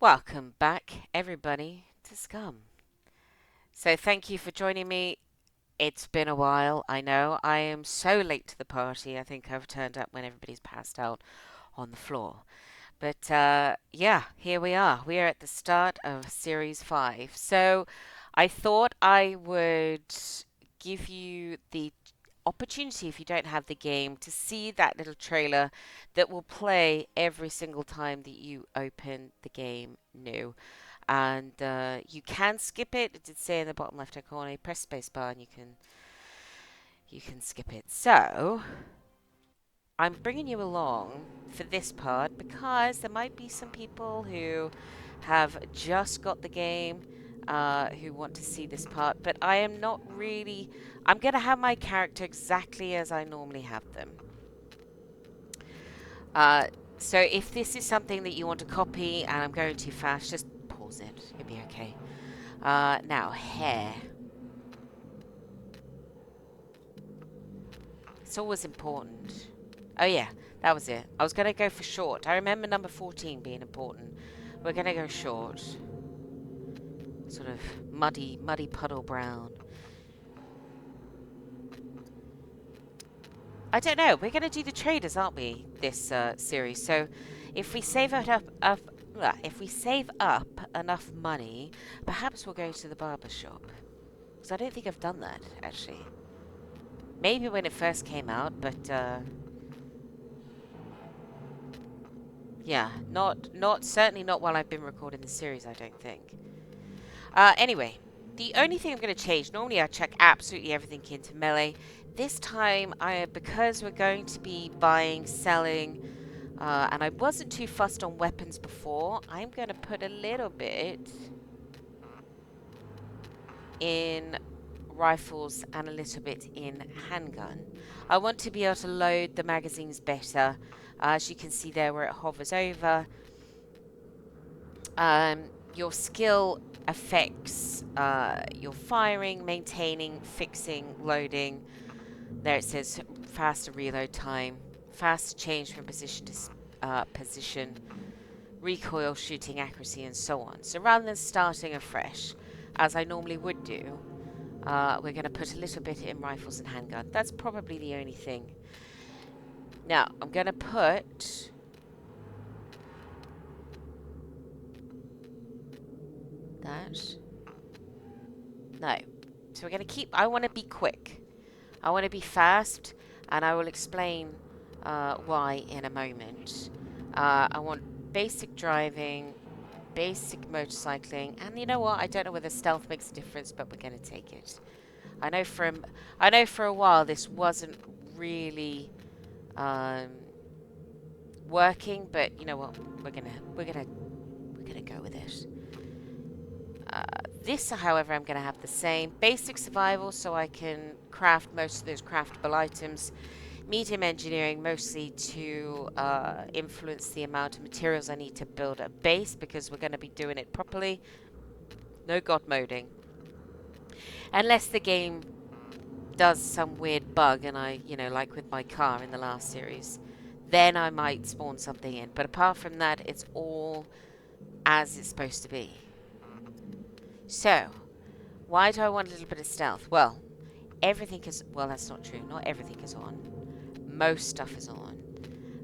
Welcome back, everybody, to Scum. So, thank you for joining me. It's been a while, I know. I am so late to the party. I think I've turned up when everybody's passed out on the floor. But yeah, here we are. We are at the start of Series 5. So, I thought I would give you the opportunity, if you don't have the game, to see that little trailer that will play every single time that you open the game new. And you can skip it. It did say in the bottom left hand corner, press spacebar and you can skip it. So I'm bringing you along for this part because there might be some people who have just got the game, who want to see this part, but I am not really. I'm going to have my character exactly as I normally have them. Uh, so if this is something that you want to copy and I'm going too fast, just pause it. It'll be okay. Now, hair. It's always important. Oh yeah, that was it. I was going to go for short. I remember number 14 being important. We're going to go short. Sort of muddy puddle brown. I don't know. We're going to do the traders, aren't we, this series? So if we save if we save up enough money, perhaps we'll go to the barber shop. Because I don't think I've done that, actually. Maybe when it first came out, but yeah, certainly not while I've been recording the series, I don't think. Anyway, the only thing I'm going to change, normally I check absolutely everything into melee. This time, because we're going to be buying, selling, and I wasn't too fussed on weapons before, I'm going to put a little bit in rifles and a little bit in handgun. I want to be able to load the magazines better. As you can see there where it hovers over, your skill affects your firing, maintaining, fixing, loading. There it says faster reload time, faster change from position to position, recoil, shooting accuracy, and so on. So rather than starting afresh, as I normally would do, we're going to put a little bit in rifles and handgun. That's probably the only thing. Now, I'm going to put that. No. So we're going to keep. I want to be quick. I want to be fast, and I will explain why in a moment. I want basic driving, basic motorcycling, and you know what? I don't know whether stealth makes a difference, but we're going to take it. I know for a while this wasn't really working, but you know what? We're gonna go with it. This, however, I'm going to have the same basic survival, so I can craft most of those craftable items. Medium engineering, mostly to influence the amount of materials I need to build a base, because we're going to be doing it properly. No god moding, unless the game does some weird bug, and like with my car in the last series, then I might spawn something in. But apart from that, it's all as it's supposed to be. So, why do I want a little bit of stealth? Well, everything is... Well, that's not true. Not everything is on. Most stuff is on.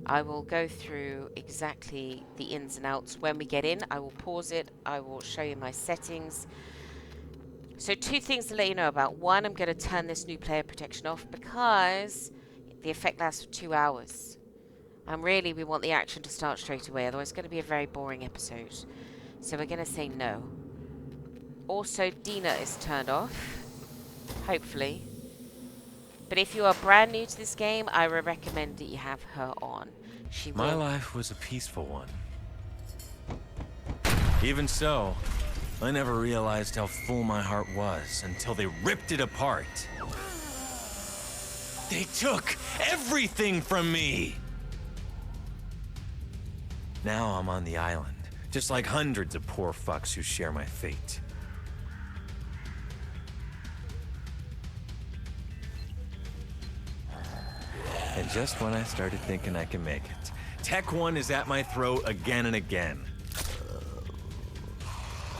I will go through exactly the ins and outs. When we get in, I will pause it. I will show you my settings. So two things to let you know about. One, I'm going to turn this new player protection off because the effect lasts for 2 hours. And really, we want the action to start straight away. Otherwise, it's going to be a very boring episode. So we're going to say no. Also, Dina is turned off. Hopefully. But if you are brand new to this game, I would recommend that you have her on. She My will. life was a peaceful one. Even so, I never realized how full my heart was until they ripped it apart. They took everything from me! Now I'm on the island, just like hundreds of poor fucks who share my fate. And just when I started thinking I can make it, Tech 1 is at my throat again and again.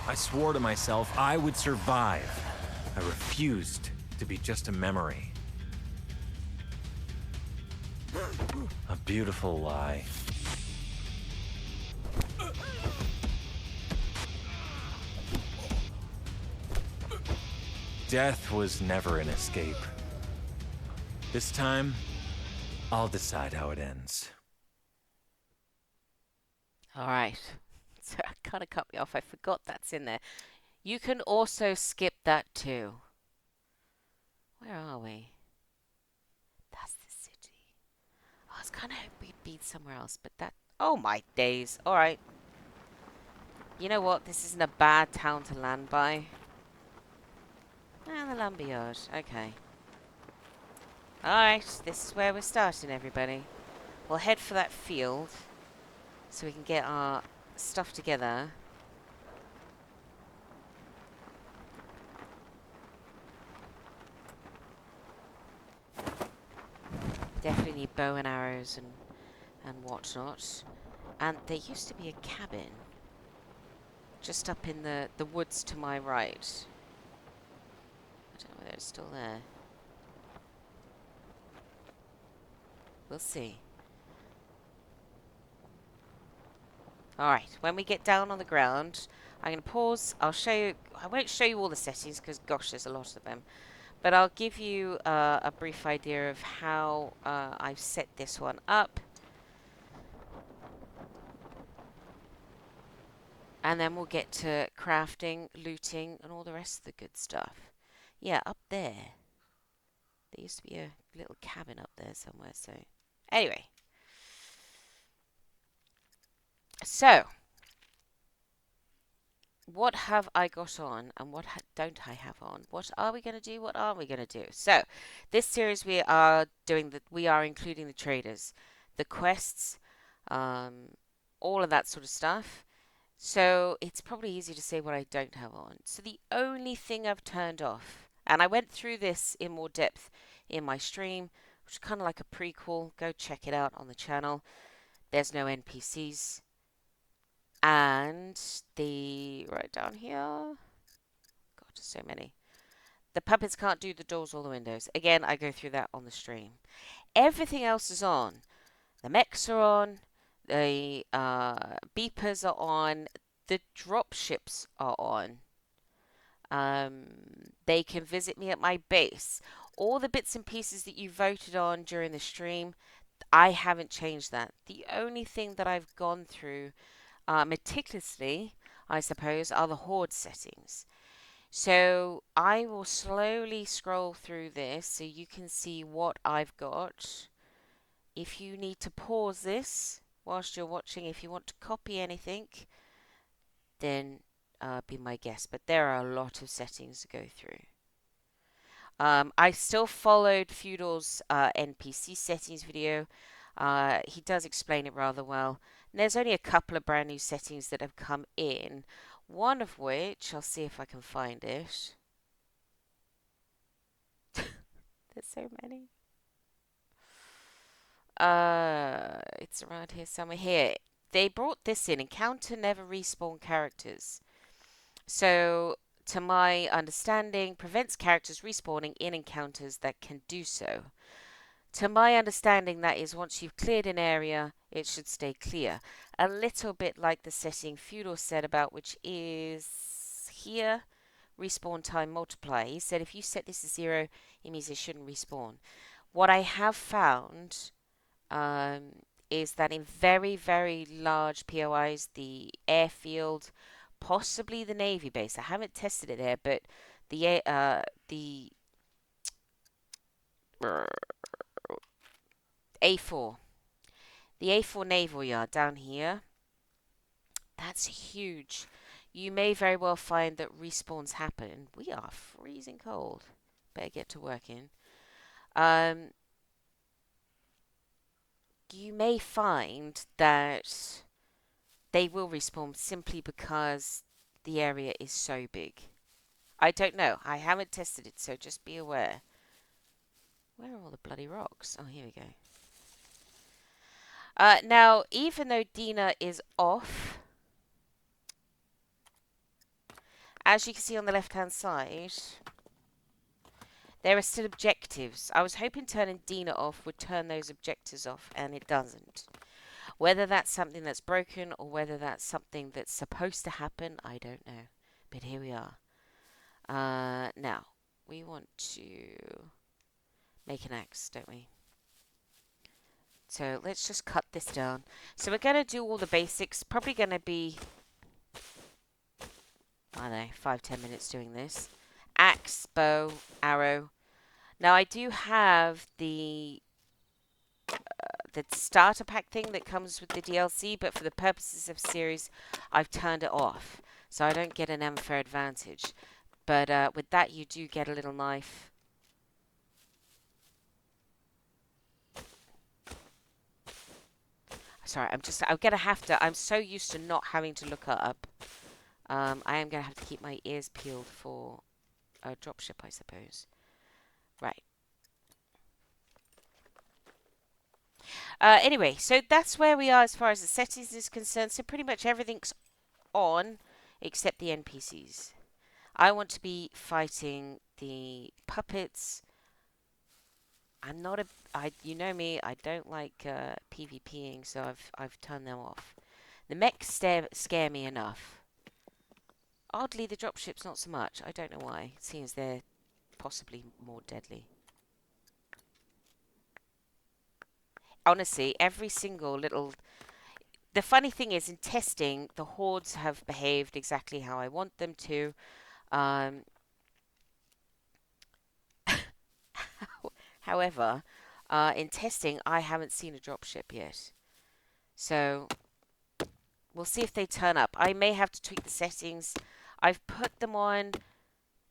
I swore to myself I would survive. I refused to be just a memory. A beautiful lie. Death was never an escape. This time, I'll decide how it ends. Alright. So I kind of cut me off. I forgot that's in there. You can also skip that too. Where are we? That's the city. Oh, I was kind of hoping we'd be somewhere else, but that... Oh my days. Alright. You know what? This isn't a bad town to land by. Ah, the lumberyard. Okay. Alright, this is where we're starting, everybody. We'll head for that field so we can get our stuff together. Definitely need bow and arrows and whatnot. And there used to be a cabin just up in the woods to my right. I don't know whether it's still there. We'll see. Alright, when we get down on the ground, I'm going to pause. I'll show you... I won't show you all the settings because, gosh, there's a lot of them. But I'll give you a brief idea of how I've set this one up. And then we'll get to crafting, looting, and all the rest of the good stuff. Yeah, up there. There used to be a little cabin up there somewhere, so... Anyway. So, what have I got on and what don't I have on? What are we going to do? What aren't we going to do? So, this series we are including the traders, the quests, all of that sort of stuff. So, it's probably easy to say what I don't have on. So, the only thing I've turned off, and I went through this in more depth in my stream, which is kind of like a prequel. Go check it out on the channel. There's no NPCs. And the... right down here. God, so many. The puppets can't do the doors or the windows. Again, I go through that on the stream. Everything else is on. The mechs are on. The beepers are on. The drop ships are on. They can visit me at my base. All the bits and pieces that you voted on during the stream, I haven't changed that. The only thing that I've gone through meticulously, I suppose, are the horde settings. So I will slowly scroll through this so you can see what I've got. If you need to pause this whilst you're watching, if you want to copy anything, then be my guest. But there are a lot of settings to go through. I still followed Feudal's NPC settings video. He does explain it rather well. And there's only a couple of brand new settings that have come in. One of which, I'll see if I can find it. There's so many. It's around here somewhere. Here. They brought this in. Encounter never respawn characters. So, to my understanding, prevents characters respawning in encounters that can do so. To my understanding, that is once you've cleared an area, it should stay clear. A little bit like the setting Feudal said about, which is here, respawn time multiply. He said if you set this to 0, it means it shouldn't respawn. What I have found is that in very, very large POIs, the airfield, possibly the Navy base, I haven't tested it there, but the A4, the A4 Naval Yard down here, that's huge. You may very well find that respawns happen. We are freezing cold. Better get to working. Um, you may find that they will respawn simply because the area is so big. I don't know. I haven't tested it, so just be aware. Where are all the bloody rocks? Oh, here we go. Now, even though Dina is off, as you can see on the left-hand side, there are still objectives. I was hoping turning Dina off would turn those objectives off, and it doesn't. Whether that's something that's broken or whether that's something that's supposed to happen, I don't know. But here we are. Now, we want to make an axe, don't we? So let's just cut this down. So we're going to do all the basics. Probably going to be, I don't know, 5-10 minutes doing this. Axe, bow, arrow. Now I do have the starter pack thing that comes with the DLC, but for the purposes of series, I've turned it off. So I don't get an unfair advantage. But with that, you do get a little knife. Sorry, I'm going to have to, I'm so used to not having to look it up. I am going to have to keep my ears peeled for a dropship, I suppose. Right. Anyway, so that's where we are as far as the settings is concerned. So pretty much everything's on except the NPCs. I want to be fighting the puppets. I'm not you know me, I don't like PvPing, so I've turned them off. The mechs scare me enough. Oddly, the dropships not so much. I don't know why. It seems they're possibly more deadly. Honestly, every single little... The funny thing is, in testing, the hordes have behaved exactly how I want them to. However, in testing, I haven't seen a dropship yet. So, we'll see if they turn up. I may have to tweak the settings. I've put them on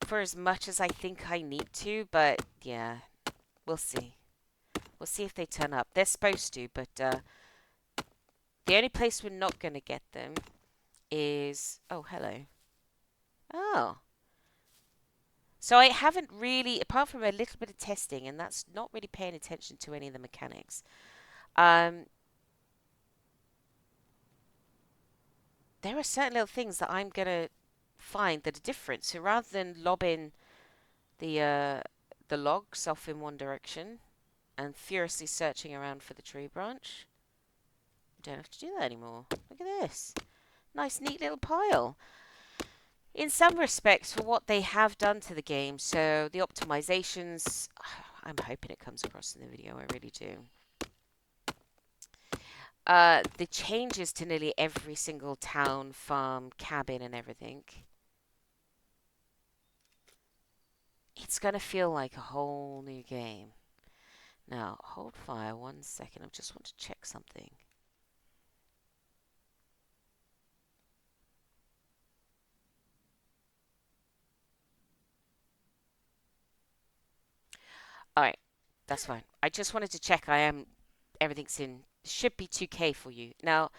for as much as I think I need to, but yeah, we'll see. We'll see if they turn up. They're supposed to, but the only place we're not going to get them is... Oh, hello. Oh. So I haven't really, apart from a little bit of testing, and that's not really paying attention to any of the mechanics. There are certain little things that I'm going to find that are different. So rather than lobbing the logs off in one direction and furiously searching around for the tree branch, I don't have to do that anymore. Look at this. Nice, neat little pile. In some respects, for what they have done to the game, so the optimizations, I'm hoping it comes across in the video, I really do. The changes to nearly every single town, farm, cabin, and everything. It's going to feel like a whole new game. Now, hold fire 1 second. I just want to check something. Alright, that's fine. I just wanted to check everything's in, should be 2K for you. Now,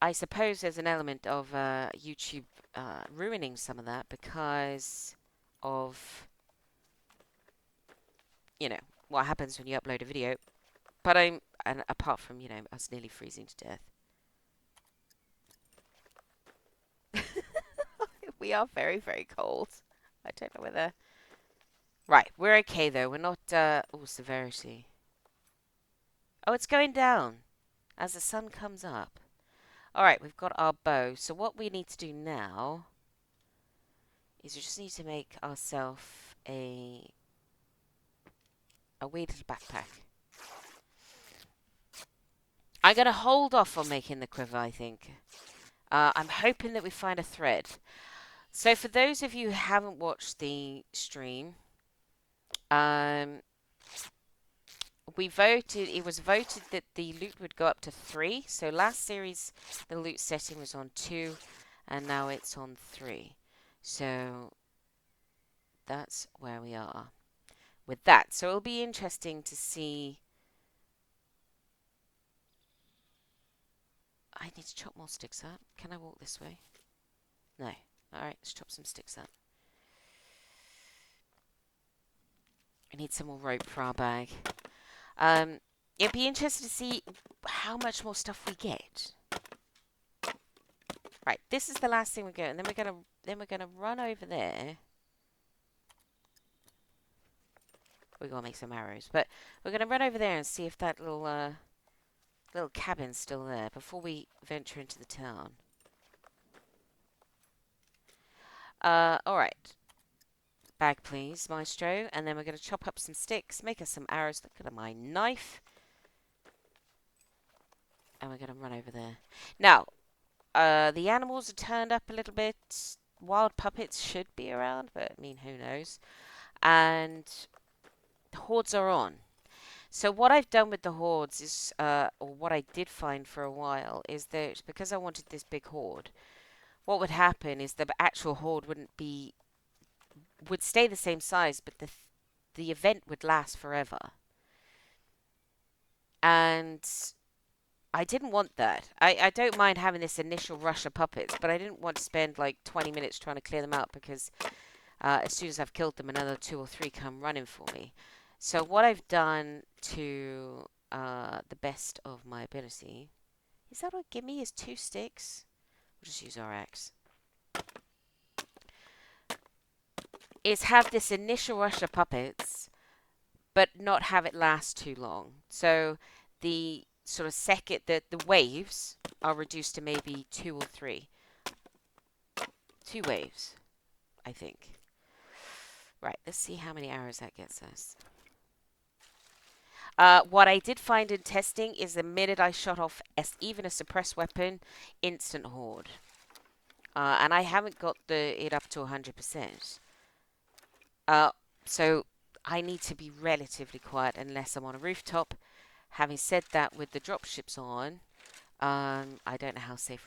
I suppose there's an element of YouTube ruining some of that because of, you know, what happens when you upload a video. But and apart from, you know, us nearly freezing to death. We are very, very cold. I don't know whether... Right, we're okay though. We're not, oh, severity. Oh, it's going down as the sun comes up. Alright, we've got our bow. So what we need to do now is we just need to make ourselves a wee little backpack. I'm going to hold off on making the quiver, I think. I'm hoping that we find a thread. So for those of you who haven't watched the stream, um, it was voted that the loot would go up to 3. So last series, the loot setting was on 2, and now it's on 3. So that's where we are with that. So it'll be interesting to see. I need to chop more sticks up. Can I walk this way? No. Alright, let's chop some sticks up. I need some more rope for our bag. It'd be interesting to see how much more stuff we get. Right, this is the last thing we get, and then we're gonna run over there. We're gonna make some arrows, but we're gonna run over there and see if that little cabin's still there before we venture into the town. Alright. Bag, please, Maestro. And then we're going to chop up some sticks, make us some arrows. Look at my knife. And we're going to run over there. Now, the animals are turned up a little bit. Wild puppets should be around, but I mean, who knows? And the hordes are on. So what I've done with the hordes is, or what I did find for a while, is that because I wanted this big horde, what would happen is the actual horde would stay the same size, but the event would last forever. And I didn't want that. I don't mind having this initial rush of puppets, but I didn't want to spend like 20 minutes trying to clear them out because as soon as I've killed them, another 2 or 3 come running for me. So what I've done to the best of my ability, is that what give me is 2 sticks? We'll just use our axe. Is have this initial rush of puppets, but not have it last too long. So the sort of the waves are reduced to maybe 2 or 3. 2 waves, I think. Right, let's see how many arrows that gets us. What I did find in testing is the minute I shot off even a suppressed weapon, instant horde. And I haven't got it up to 100%. So I need to be relatively quiet unless I'm on a rooftop. Having said that, with the dropships on, I don't know how safe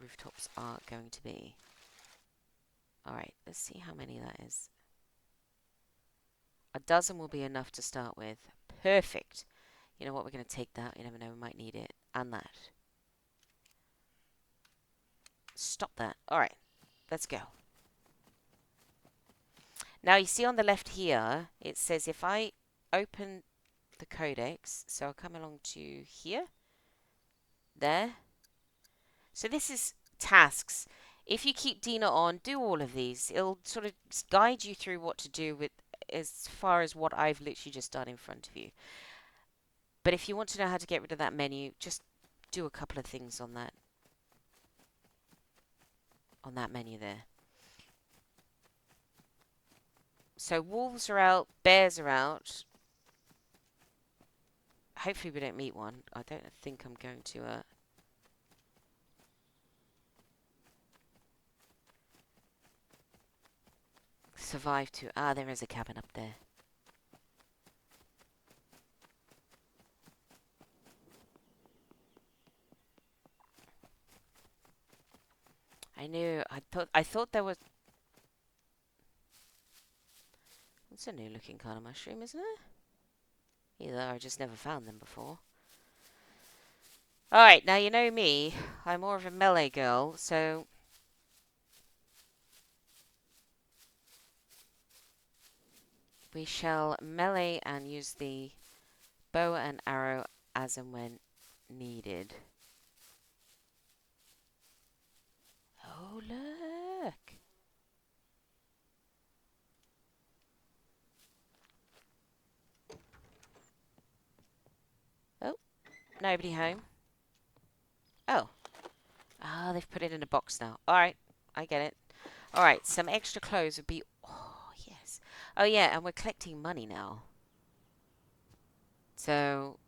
rooftops are going to be. Alright, let's see how many that is. A dozen will be enough to start with. Perfect. You know what, we're going to take that. You never know, we might need it. And that. Stop that. Alright, let's go. Now, you see on the left here, it says if I open the codex, so I'll come along to here, there. So this is tasks. If you keep Dina on, do all of these. It'll sort of guide you through what to do with as far as what I've literally just done in front of you. But if you want to know how to get rid of that menu, just do a couple of things on that menu there. So wolves are out, bears are out. Hopefully we don't meet one. I don't think I'm going to survive to... Ah, there is a cabin up there. I knew... I thought there was... It's a new looking kind of mushroom, isn't it? Either I just never found them before. Alright, now you know me. I'm more of a melee girl, so... we shall melee and use the bow and arrow as and when needed. Oh, look! Nobody home. Oh. Ah, they've put it in a box now. Alright, I get it. Alright, some extra clothes would be... Oh, yes. Oh, yeah, and we're collecting money now. So,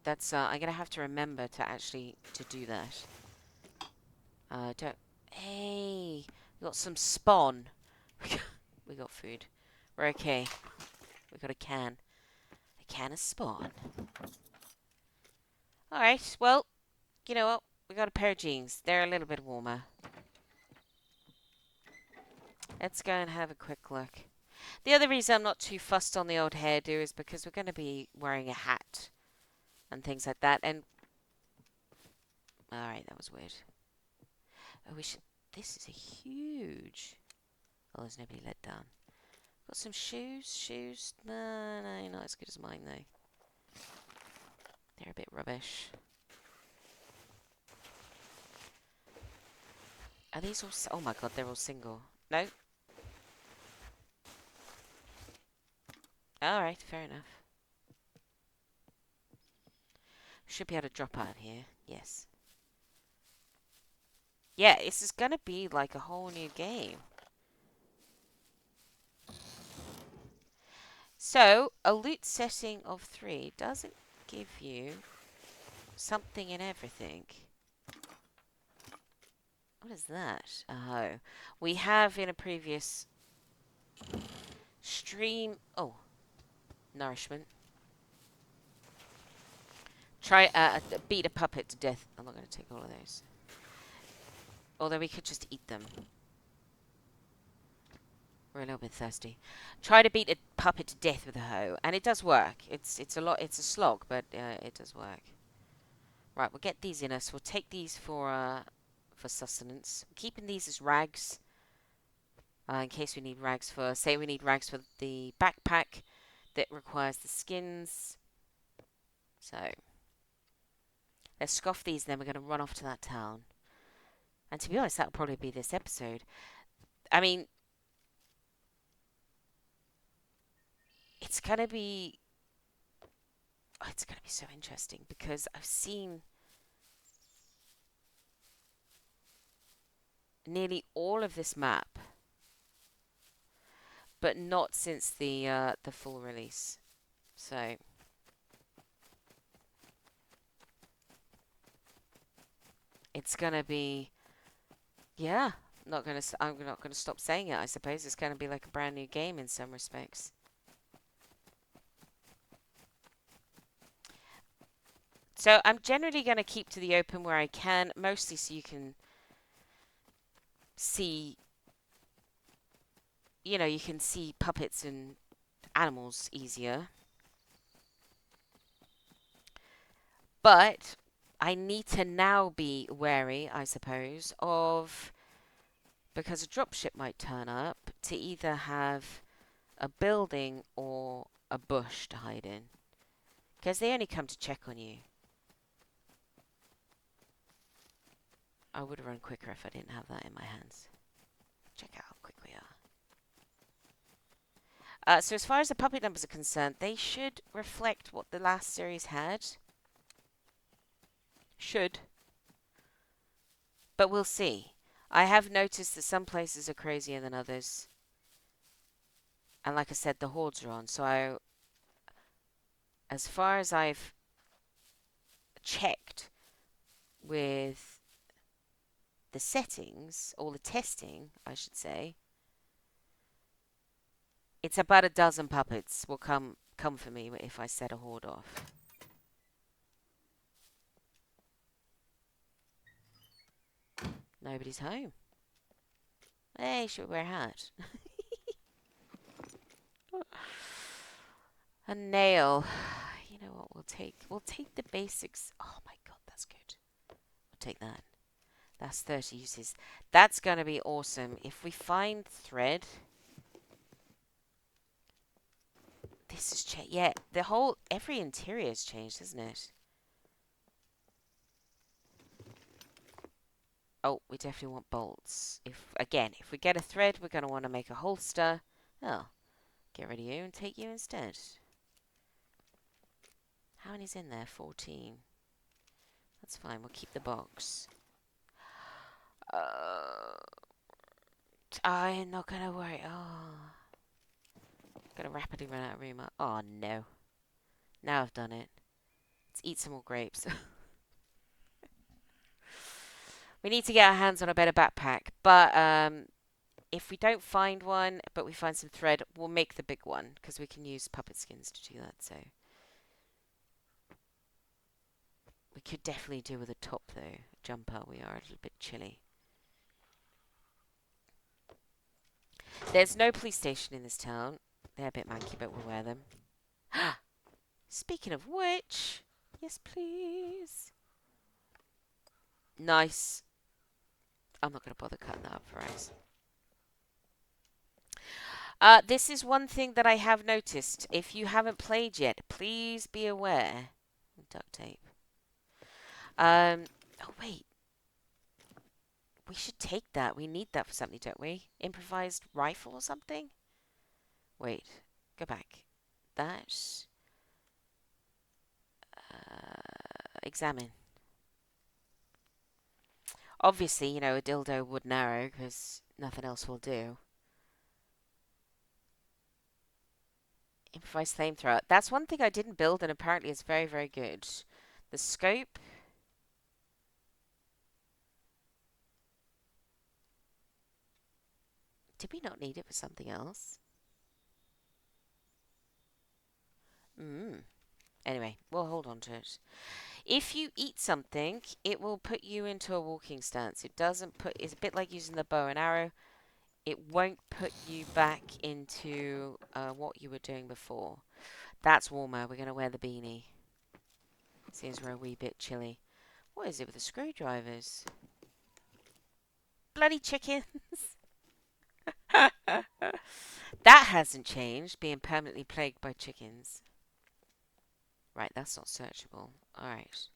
that's... I'm going to have to remember to actually to do that. Don't... Hey! We got some spawn. We got food. We're okay. We got a can. A can of spawn. Alright, well, you know what? We got a pair of jeans. They're a little bit warmer. Let's go and have a quick look. The other reason I'm not too fussed on the old hairdo is because we're going to be wearing a hat and things like that. And alright, that was weird. Oh, we should... This is a huge... Oh, there's nobody let down. Got some shoes. Shoes? No, not as good as mine, though. They're a bit rubbish. Are these all... Oh my god, they're all single. No? Alright, fair enough. Should be able to drop out here. Yes. Yeah, this is gonna be like a whole new game. So, a loot setting of 3 doesn't give you something and everything. What is that? Oh. We have in a previous stream... Oh. Nourishment. Try beat a puppet to death. I'm not going to take all of those. Although we could just eat them. We're a little bit thirsty. Try to beat a puppet to death with a hoe, and it does work. It's a lot. It's a slog, but it does work. Right, we'll get these in us. We'll take these for sustenance. Keeping these as rags, in case we need rags for. Say we need rags for the backpack that requires the skins. So let's scoff these. Then we're going to run off to that town. And to be honest, that'll probably be this episode. I mean, it's gonna be so interesting because I've seen nearly all of this map, but not since the full release. So it's gonna be, yeah. I'm not gonna stop saying it. I suppose it's gonna be like a brand new game in some respects. So I'm generally going to keep to the open where I can, mostly so you can see, you can see puppets and animals easier. But I need to now be wary, I suppose, of, because a dropship might turn up, to either have a building or a bush to hide in. Because they only come to check on you. I would have run quicker if I didn't have that in my hands. Check out how quick we are. So as far as the puppet numbers are concerned, they should reflect what the last series had. Should. But we'll see. I have noticed that some places are crazier than others. And like I said, the hordes are on. So as far as I've checked with the settings, or the testing, I should say, it's about a dozen puppets will come for me if I set a horde off. Nobody's home. Hey, should we wear a hat? A nail. You know what we'll take? We'll take the basics. Oh my god, that's good. We'll take that. That's 30 uses. That's going to be awesome. If we find thread... This has changed. Yeah, every interior has changed, hasn't it? Oh, we definitely want bolts. If we get a thread, we're going to want to make a holster. Oh, get rid of you and take you instead. How many's in there? 14. That's fine. We'll keep the box. I'm not gonna worry. Oh, gonna rapidly run out of room. Oh no! Now I've done it. Let's eat some more grapes. We need to get our hands on a better backpack, but if we don't find one, but we find some thread, we'll make the big one because we can use puppet skins to do that. So we could definitely do with a top though. Jumper. We are a little bit chilly. There's no police station in this town. They're a bit manky, but we'll wear them. Speaking of which, yes, please. Nice. I'm not going to bother cutting that up for us. This is one thing that I have noticed. If you haven't played yet, please be aware. Duct tape. Oh, wait. We should take that. We need that for something, don't we? Improvised rifle or something? Wait. Go back. That. Examine. Obviously, you know, a dildo wooden arrow, because nothing else will do. Improvised flamethrower. That's one thing I didn't build, and apparently it's very, very good. The scope. Did we not need it for something else? Anyway, we'll hold on to it. If you eat something, it will put you into a walking stance. It doesn't put... It's a bit like using the bow and arrow. It won't put you back into what you were doing before. That's warmer. We're going to wear the beanie. Seems we're a wee bit chilly. What is it with the screwdrivers? Bloody chickens! That hasn't changed, being permanently plagued by chickens. Right, that's not searchable. Alright.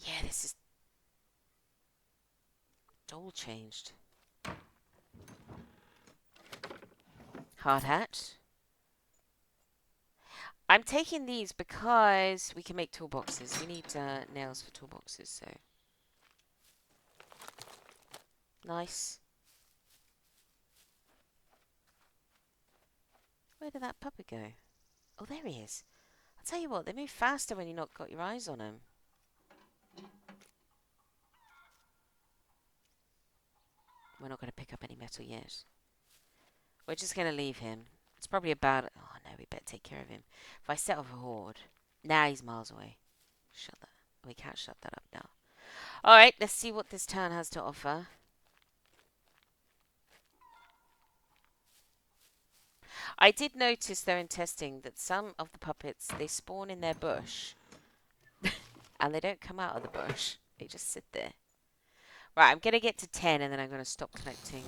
Yeah, this is... all changed. Hard hat. I'm taking these because we can make toolboxes. We need nails for toolboxes, so... Nice. Where did that puppet go? Oh, there he is. I'll tell you what, they move faster when you've not got your eyes on them. We're not going to pick up any metal yet. We're just going to leave him. It's probably about... Oh, no, we better take care of him. If I set off a horde... Nah, he's miles away. Shut that... We can't shut that up now. Alright, let's see what this town has to offer. I did notice, though, in testing, that some of the puppets, they spawn in their bush. And they don't come out of the bush. They just sit there. Right, I'm going to get to 10, and then I'm going to stop collecting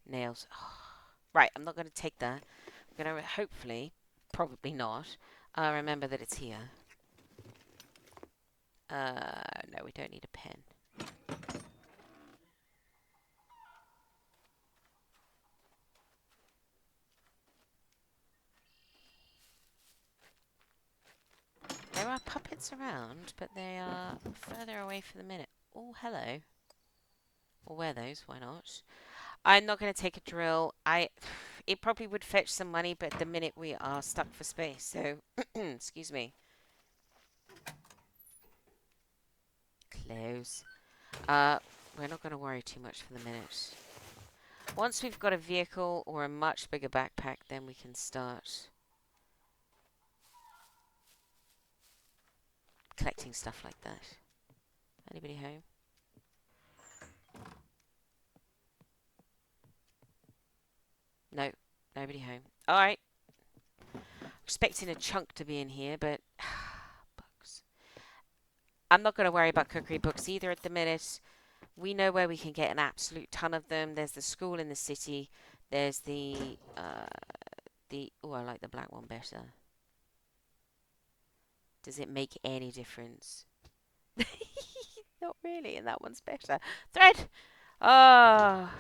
nails. Oh, right, I'm not going to take that. I'm going to hopefully, probably not, remember that it's here. No, we don't need a pen. There are puppets around, but they are further away for the minute. Oh, hello. We'll wear those, why not? I'm not going to take a drill. It probably would fetch some money, but at the minute we are stuck for space, so... Excuse me. Close. We're not going to worry too much for the minute. Once we've got a vehicle or a much bigger backpack, then we can start collecting stuff like that. Anybody home? No, nobody home. Alright. Expecting a chunk to be in here, but... books. I'm not going to worry about cookery books either at the minute. We know where we can get an absolute ton of them. There's the school in the city. There's the... Oh, I like the black one better. Does it make any difference? Not really, and that one's better. Thread! Ah!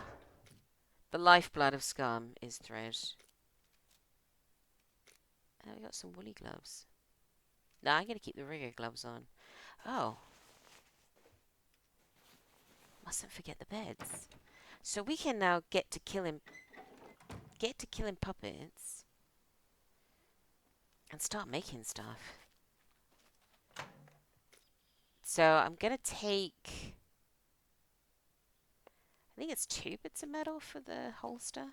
The lifeblood of Scum is thread. we got some woolly gloves. No, I'm going to keep the rigger gloves on. Oh. Mustn't forget the beds. So we can now get to killing puppets and start making stuff. So I'm going to take, I think it's 2 bits of metal for the holster.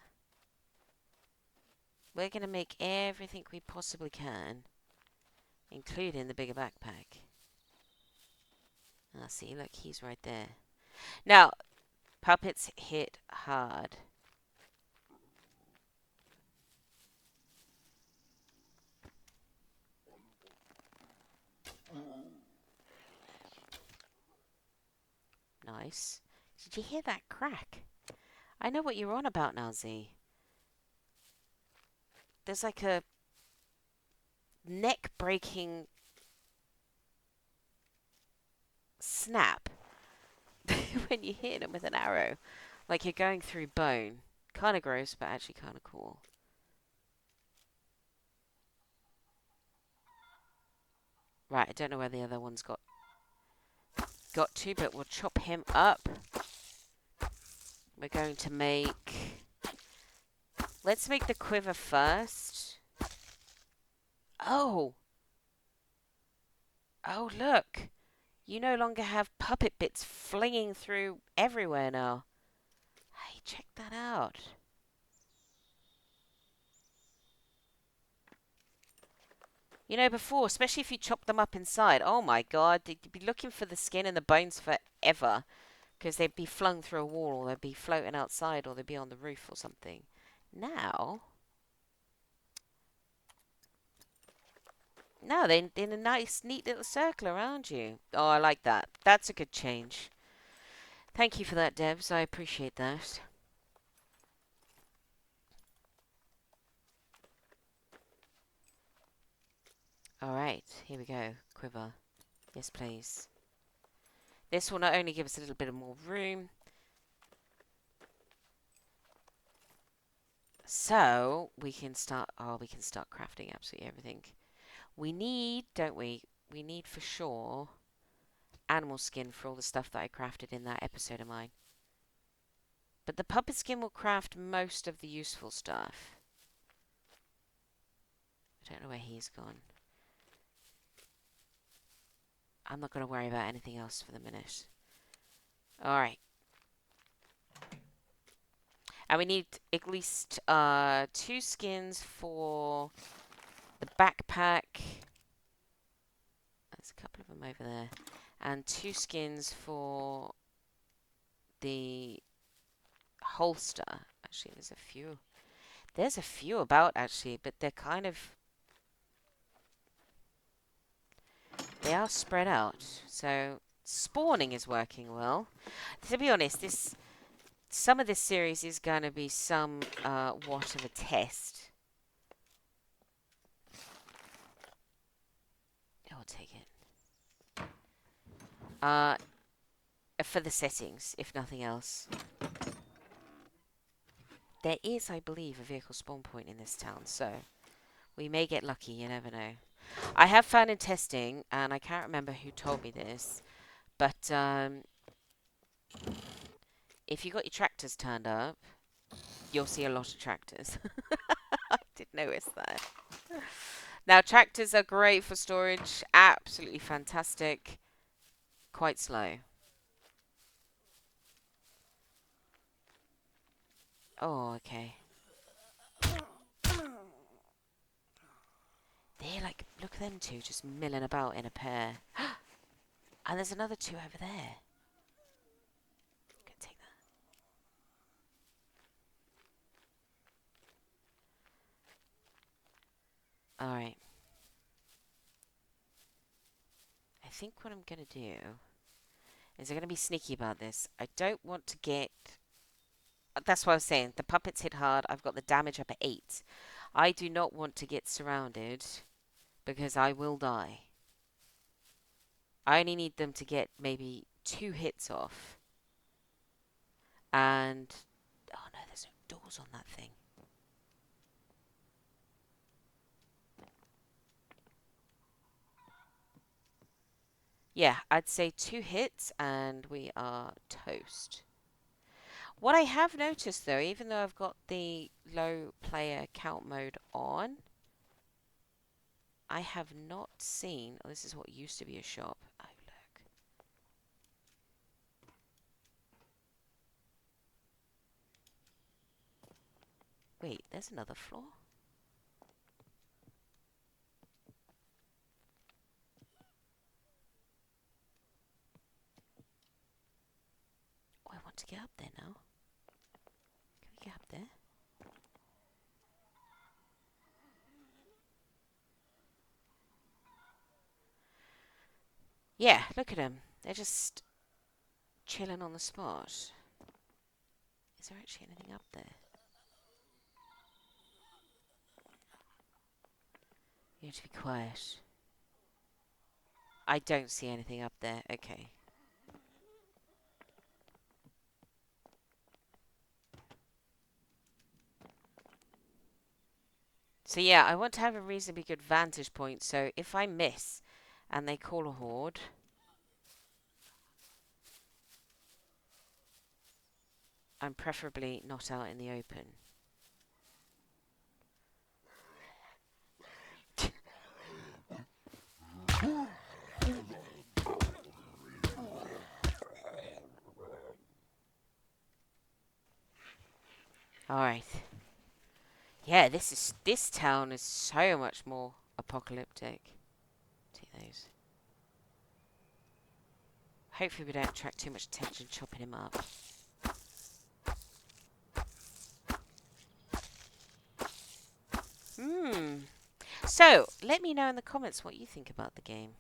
We're going to make everything we possibly can, including the bigger backpack. Ah, see, look, he's right there. Now, puppets hit hard. Nice. Did you hear that crack? I know what you're on about now, Z. There's like a neck-breaking snap when you hit them with an arrow. Like you're going through bone. Kind of gross, but actually kind of cool. Right, I don't know where the other one's got to, but we'll chop him up. We're going to make... Let's make the quiver first. Oh! Oh, look! You no longer have puppet bits flinging through everywhere now. Hey, check that out. You know, before, especially if you chop them up inside, oh my god, you'd be looking for the skin and the bones forever. Because they'd be flung through a wall, or they'd be floating outside, or they'd be on the roof or something. Now... No, they're in a nice, neat little circle around you. Oh, I like that. That's a good change. Thank you for that, Devs. I appreciate that. Alright, here we go. Quiver. Yes, please. This will not only give us a little bit of more room. So, we can start... Oh, we can start crafting absolutely everything. We need, don't we? We need for sure animal skin for all the stuff that I crafted in that episode of mine. But the puppet skin will craft most of the useful stuff. I don't know where he's gone. I'm not going to worry about anything else for the minute. Alright. And we need at least 2 skins for the backpack. There's a couple of them over there. And 2 skins for the holster. Actually, there's a few. There's a few about, actually, but they're kind of... They are spread out. So, spawning is working well. To be honest, some of this series is going to be what of a test. I'll take it. For the settings, if nothing else. There is, I believe, a vehicle spawn point in this town, so we may get lucky, you never know. I have found in testing, and I can't remember who told me this, but if you got your tractors turned up, you'll see a lot of tractors. I did notice that. Now, tractors are great for storage, absolutely fantastic, quite slow. Oh, okay. They're like, look at them two just milling about in a pair. And there's another 2 over there. Go take that. Alright. I think what I'm going to do is I'm going to be sneaky about this. I don't want to get... That's what I was saying. The puppets hit hard. I've got the damage up at 8. I do not want to get surrounded because I will die. I only need them to get maybe 2 hits off. And... Oh no, there's no doors on that thing. Yeah, I'd say 2 hits and we are toast. What I have noticed though, even though I've got the low player count mode on, I have not seen. Oh, this is what used to be a shop. Oh, look. Wait, there's another floor? Oh, I want to get up there now. Can we get up there? Yeah, look at them. They're just chilling on the spot. Is there actually anything up there? You have to be quiet. I don't see anything up there. Okay. So yeah, I want to have a reasonably good vantage point, so if I miss and they call a horde, I'm preferably not out in the open. Alright. Yeah, this town is so much more apocalyptic. Take those. Hopefully we don't attract too much attention chopping him up. So, let me know in the comments what you think about the game.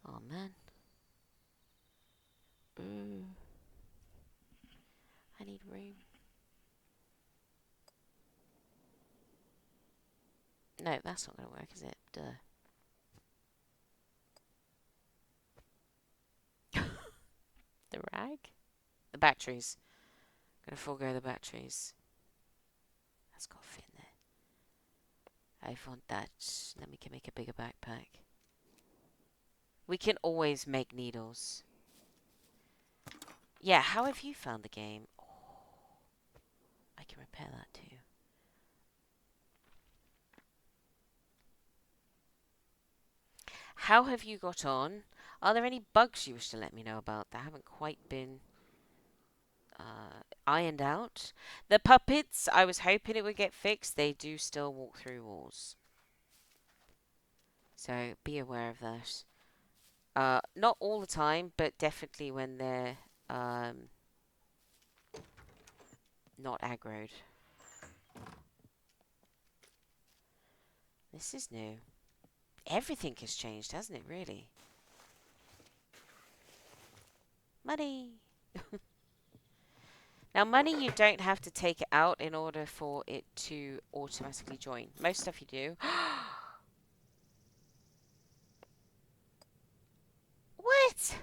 Oh man. I need room. No, that's not going to work, is it? Duh. The rag? The batteries. I'm going to forego the batteries. That's got to fit in there. I want that. Then we can make a bigger backpack. We can always make needles. Yeah, how have you found the game? Oh, I can repair that too. How have you got on? Are there any bugs you wish to let me know about that haven't quite been ironed out? The puppets, I was hoping it would get fixed. They do still walk through walls. So be aware of that. Not all the time, but definitely when they're not aggroed. This is new. Everything has changed, hasn't it, really? Money! Now, money, you don't have to take it out in order for it to automatically join. Most stuff you do. What?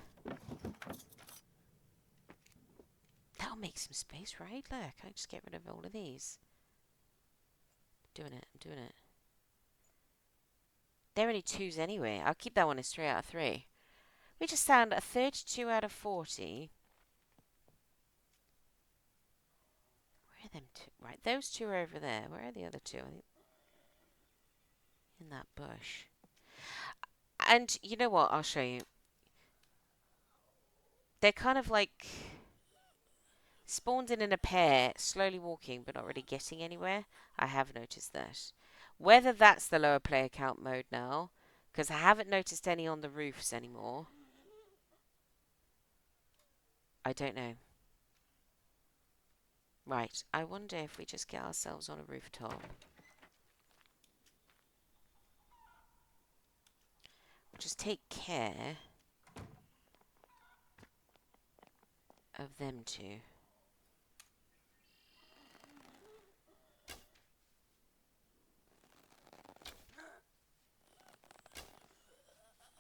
That'll make some space, right? Look, I just get rid of all of these. I'm doing it. They're only 2s anyway. I'll keep that one as 3 out of 3. We just found a 32 out of 40. Where are them 2? Right, those 2 are over there. Where are the other 2? I think in that bush. And you know what? I'll show you. They're kind of like spawned in a pair, slowly walking, but not really getting anywhere. I have noticed that. Whether that's the lower player count mode now, because I haven't noticed any on the roofs anymore. I don't know. Right, I wonder if we just get ourselves on a rooftop. We'll just take care of them 2.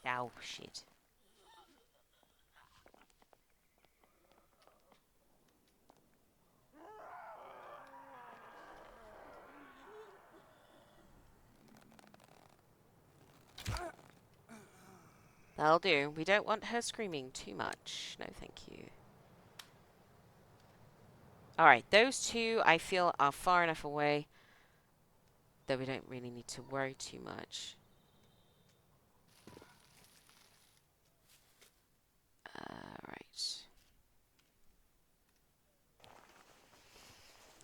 Oh, shit. That'll do. We don't want her screaming too much. No, thank you. Alright, those two I feel are far enough away that we don't really need to worry too much. Right.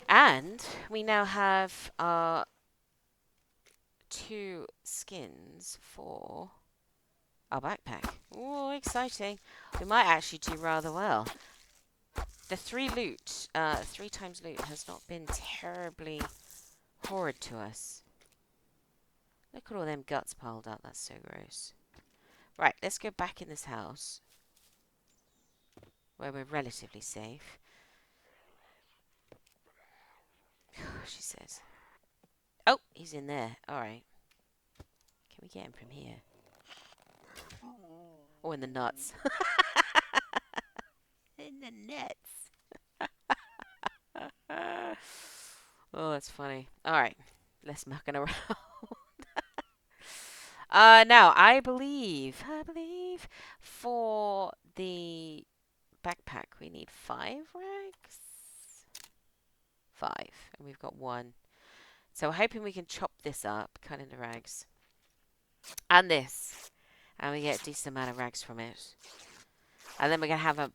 And we now have our 2 skins for our backpack. Oh, exciting. We might actually do rather well. The 3 times loot has not been terribly horrid to us. Look at all them guts piled up. That's so gross. Right, let's go back in this house where we're relatively safe. She says. Oh, he's in there. Alright. Can we get him from here? Oh, in the nuts. In the nuts. Oh, that's funny. Alright. Less mucking around. Now, I believe, for the backpack we need 5 rags? 5. And we've got 1. So we're hoping we can chop this up, cut into rags. And this. And we get a decent amount of rags from it. And then we're going to have a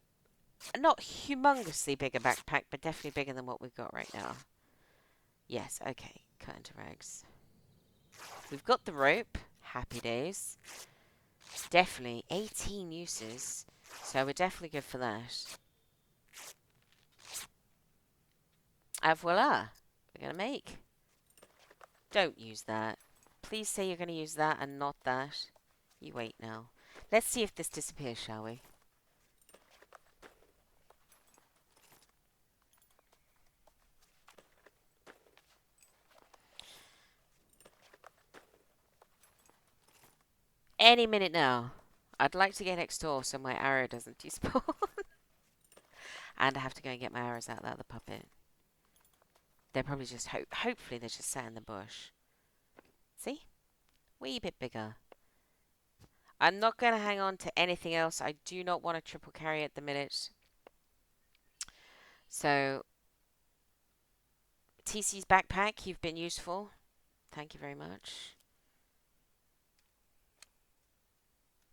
not humongously bigger backpack, but definitely bigger than what we've got right now. Yes, okay. Cut into rags. We've got the rope. Happy days. Definitely 18 uses. So we're definitely good for that. And voila. We're going to make. Don't use that. Please say you're going to use that and not that. You wait now. Let's see if this disappears, shall we? Any minute now. I'd like to get next door so my arrow doesn't despawn. And I have to go and get my arrows out of the puppet. They're probably just, hopefully they're just sat in the bush. See? Wee bit bigger. I'm not going to hang on to anything else. I do not want a triple carry at the minute. So, TC's backpack, you've been useful. Thank you very much.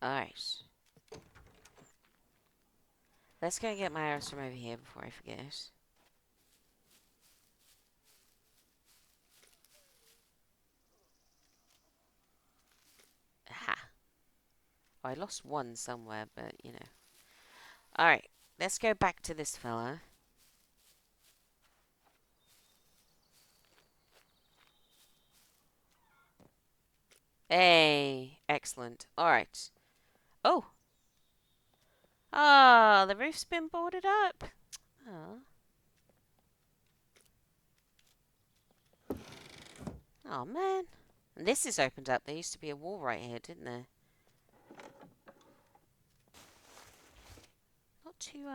Alright. Let's go and get my arrows from over here before I forget. Aha. Oh, I lost one somewhere, but, you know. Alright. Let's go back to this fella. Hey. Excellent. Alright. Oh. Ah, the roof's been boarded up. Oh. Oh, man. And this is opened up. There used to be a wall right here, didn't there? Not too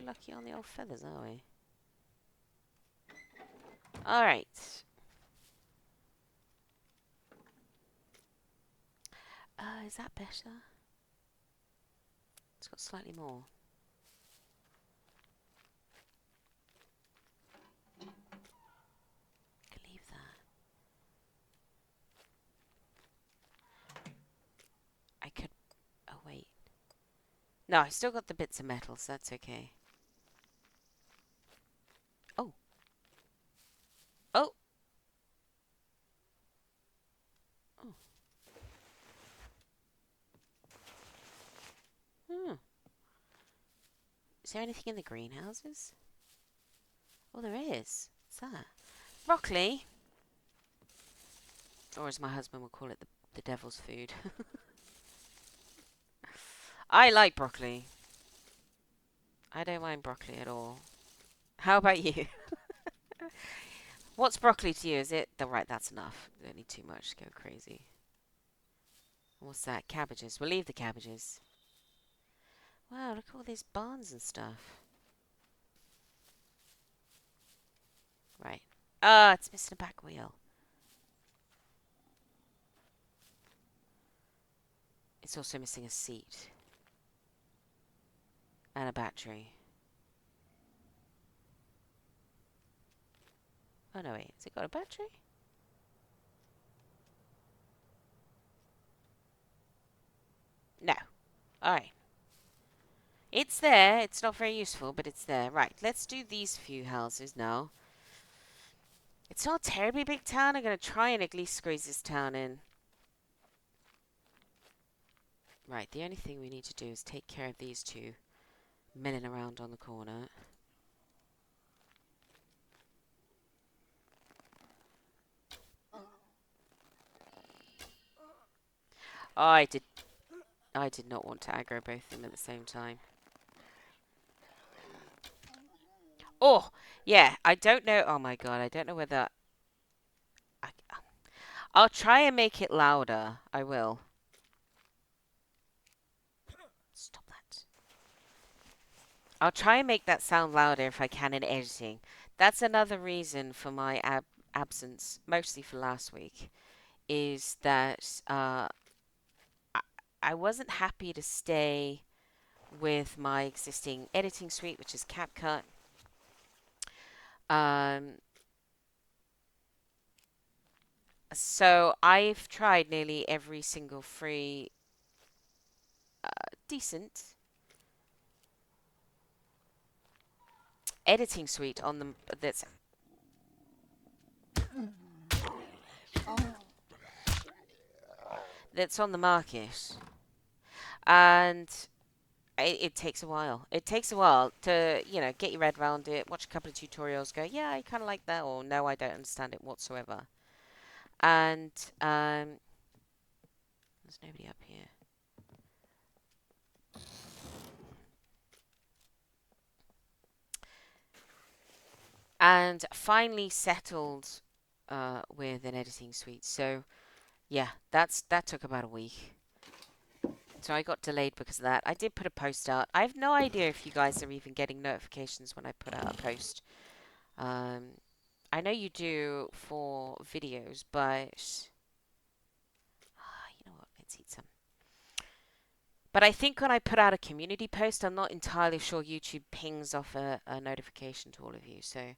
lucky on the old feathers, are we? Alright. Is that better? It's got slightly more. Leave that. I could... Oh, wait. No, I still got the bits of metal, so that's okay. Oh. Oh! Oh. Hmm. Is there anything in the greenhouses? Oh, there is. What's that? Broccoli. Or as my husband would call it, the devil's food. I like broccoli. I don't mind broccoli at all. How about you? What's broccoli to you? Is it... Right, that's enough. We don't need too much to go crazy. What's that? Cabbages. We'll leave the cabbages. Wow, look at all these barns and stuff. Right. Ah, it's missing a back wheel. It's also missing a seat and a battery. Oh no, wait. Has it got a battery? No. Alright. It's there. It's not very useful, but it's there. Right, let's do these few houses now. It's not a terribly big town. I'm going to try and at least squeeze this town in. Right, the only thing we need to do is take care of these two milling around on the corner. Oh, I did not want to aggro both of them at the same time. Oh, yeah, I don't know. Oh my god, I don't know whether... I, I'll try and make it louder. I will. Stop that. I'll try and make that sound louder if I can in editing. That's another reason for my absence, mostly for last week, is that I wasn't happy to stay with my existing editing suite, which is CapCut. Um, so I've tried nearly every single free, decent editing suite on the that's on the market, and it takes a while. It takes a while to get your head around it, watch a couple of tutorials, go yeah I kind of like that, or no I don't understand it whatsoever. And there's nobody up here. And finally settled with an editing suite. So yeah, that took about a week. So I got delayed because of that. I did put a post out. I have no idea if you guys are even getting notifications when I put out a post. I know you do for videos, but you know what? Let's eat some. But I think when I put out a community post, I'm not entirely sure YouTube pings off a notification to all of you. So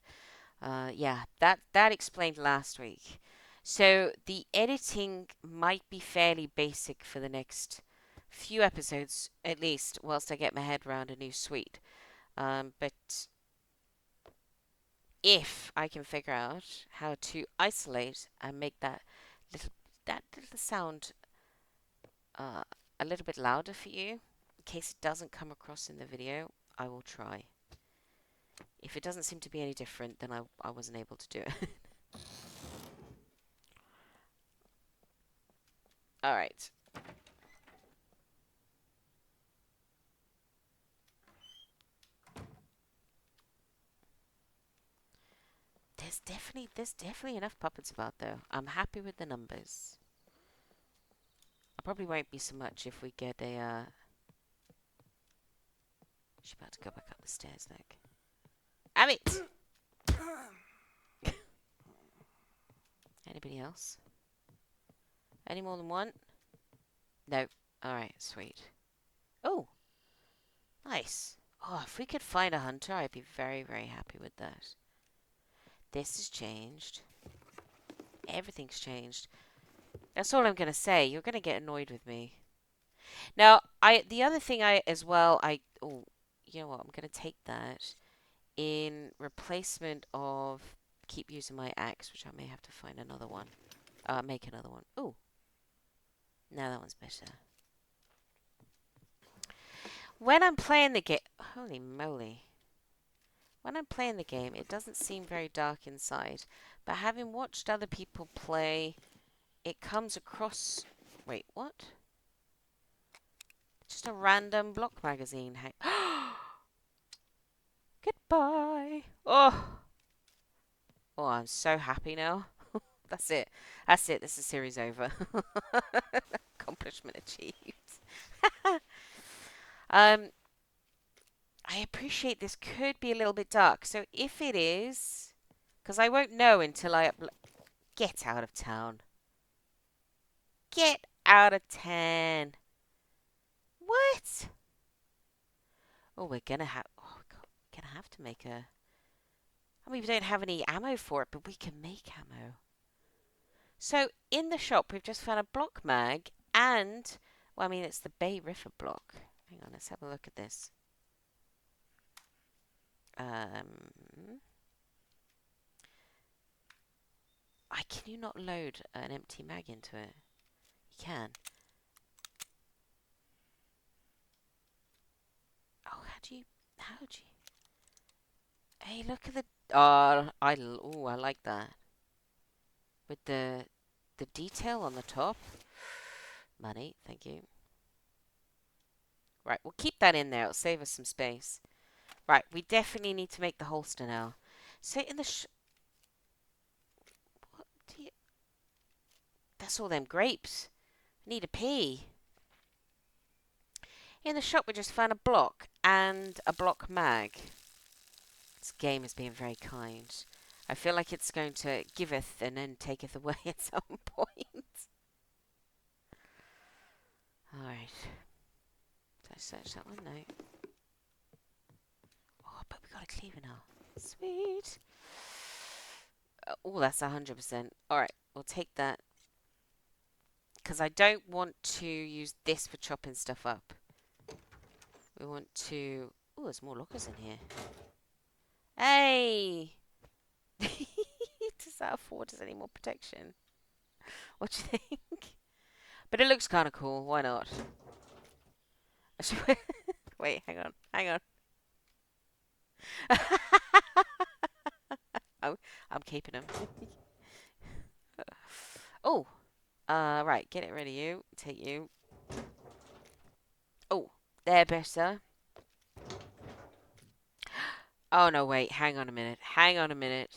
yeah, that explained last week. So the editing might be fairly basic for the next few episodes, at least, whilst I get my head around a new suite. But if I can figure out how to isolate and make little that little sound uh, a little bit louder for you, in case it doesn't come across in the video, I will try. If it doesn't seem to be any different, then I wasn't able to do it. Alright. There's definitely enough puppets about though. I'm happy with the numbers. I probably won't be so much if we get a she's about to go back up the stairs, look. Damn it! Anybody else? Any more than one? No. Alright, sweet. Oh! Nice. Oh, if we could find a hunter, I'd be very, very happy with that. This has changed. Everything's changed. That's all I'm gonna say. You're gonna get annoyed with me. Now, the other thing oh, you know what? I'm gonna take that in replacement of keep using my axe, which I may have to find another one. Make another one. Oh, now that one's better. When I'm playing the game, holy moly. When I'm playing the game, it doesn't seem very dark inside, but having watched other people play, it comes across. Wait, what? Just a random block magazine. Goodbye. Oh. Oh, I'm so happy now. That's it. That's it. This is series over. Accomplishment achieved. um, I appreciate this could be a little bit dark. So if it is, because I won't know until I get out of town. Get out of town. What? Oh, we're gonna have. Oh, God, we're gonna have to make a. I mean, we don't have any ammo for it, but we can make ammo. So in the shop, we've just found a block mag and, well, I mean, it's the Bay River block. Hang on, let's have a look at this. Can you not load an empty mag into it? You can. Oh, how do you? Hey, look at the. Oh, I like that with the detail on the top. Money, thank you. Right, we'll keep that in there. It'll save us some space. Right, we definitely need to make the holster now. So in the what do you? That's all them grapes. I need a pee. In the shop, we just found a block and a block mag. This game is being very kind. I feel like it's going to giveth and then taketh away at some point. Alright. Did I search that one? No. Oh, but we got a cleaver now. Sweet. Oh, that's 100%. Alright, we'll take that. Because I don't want to use this for chopping stuff up. We want to... Oh, there's more lockers in here. Hey! Does that afford us any more protection? What do you think? But it looks kind of cool. Why not? Wait, hang on. Hang on. I'm keeping them. Oh! Right. Get it ready, you. Take you. Oh, they're better. Oh, no, wait. Hang on a minute. Hang on a minute.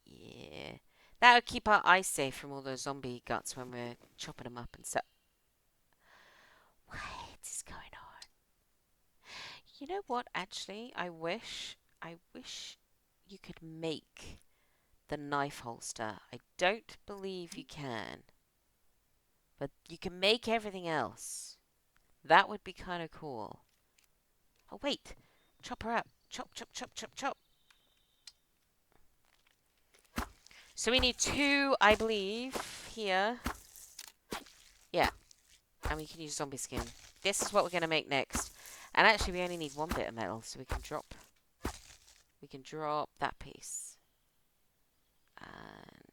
Yeah. That would keep our eyes safe from all those zombie guts when we're chopping them up and stuff. What is going on? You know what, actually? I wish you could make the knife holster. I don't believe you can. But you can make everything else. That would be kind of cool. Oh, wait. Chop her up. Chop, chop, chop, chop, chop. So we need 2, I believe, here. Yeah. And we can use zombie skin. This is what we're going to make next. And actually, we only need 1 bit of metal, so we can drop that piece. And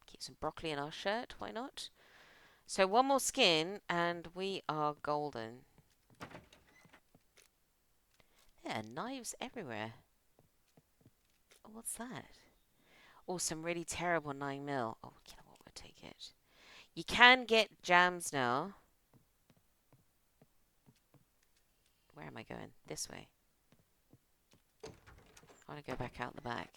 keep some broccoli in our shirt. Why not? So 1 more skin, and we are golden. There are knives everywhere. Oh, what's that? Oh, some really terrible 9mm. Oh, you know what? We'll take it. You can get jams now. Where am I going? This way. I want to go back out the back.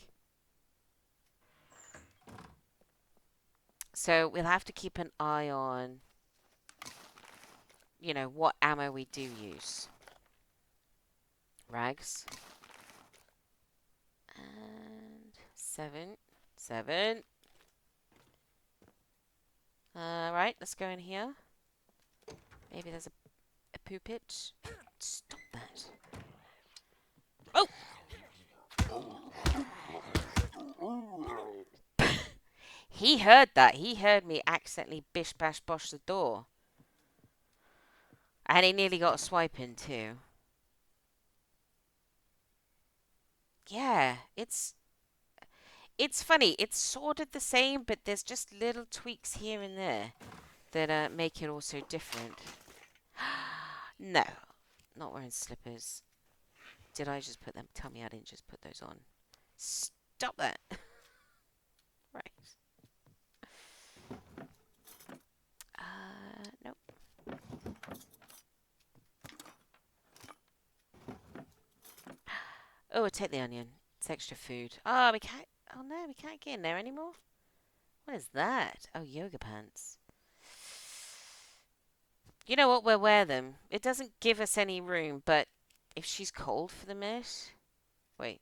So we'll have to keep an eye on, you know, what ammo we do use. Rags. And 7. 7. Right, let's go in here. Maybe there's a poo pit. Stop that. Oh! He heard that. He heard me accidentally bish bash bosh the door. And he nearly got a swipe in too. Yeah, it's funny. It's sort of the same, but there's just little tweaks here and there that make it also different. No, not wearing slippers. Did I just put them? Tell me I didn't just put those on. Stop that. Right. Nope. Oh, we'll take the onion. It's extra food. Oh, we can't. Oh no, we can't get in there anymore. What is that? Oh, yoga pants. You know what? We'll wear them. It doesn't give us any room, but if she's cold for the minute. Wait.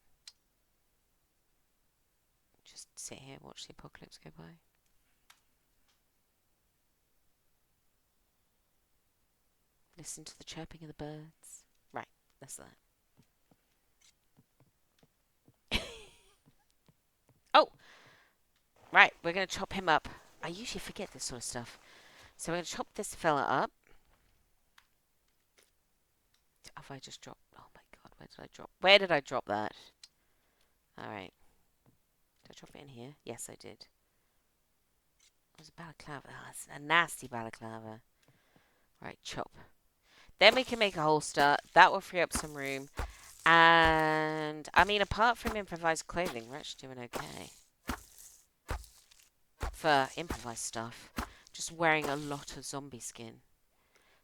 Just sit here and watch the apocalypse go by. Listen to the chirping of the birds. Right, that's that. Oh! Right, we're going to chop him up. I usually forget this sort of stuff. So we're going to chop this fella up. Have I just dropped... Oh my god, where did I drop... Where did I drop that? Alright. Did I drop it in here? Yes, I did. It was a balaclava. Oh, it's a nasty balaclava. Right, chop. Then we can make a holster. That will free up some room. And, I mean, apart from improvised clothing, we're actually doing okay. For improvised stuff. Just wearing a lot of zombie skin.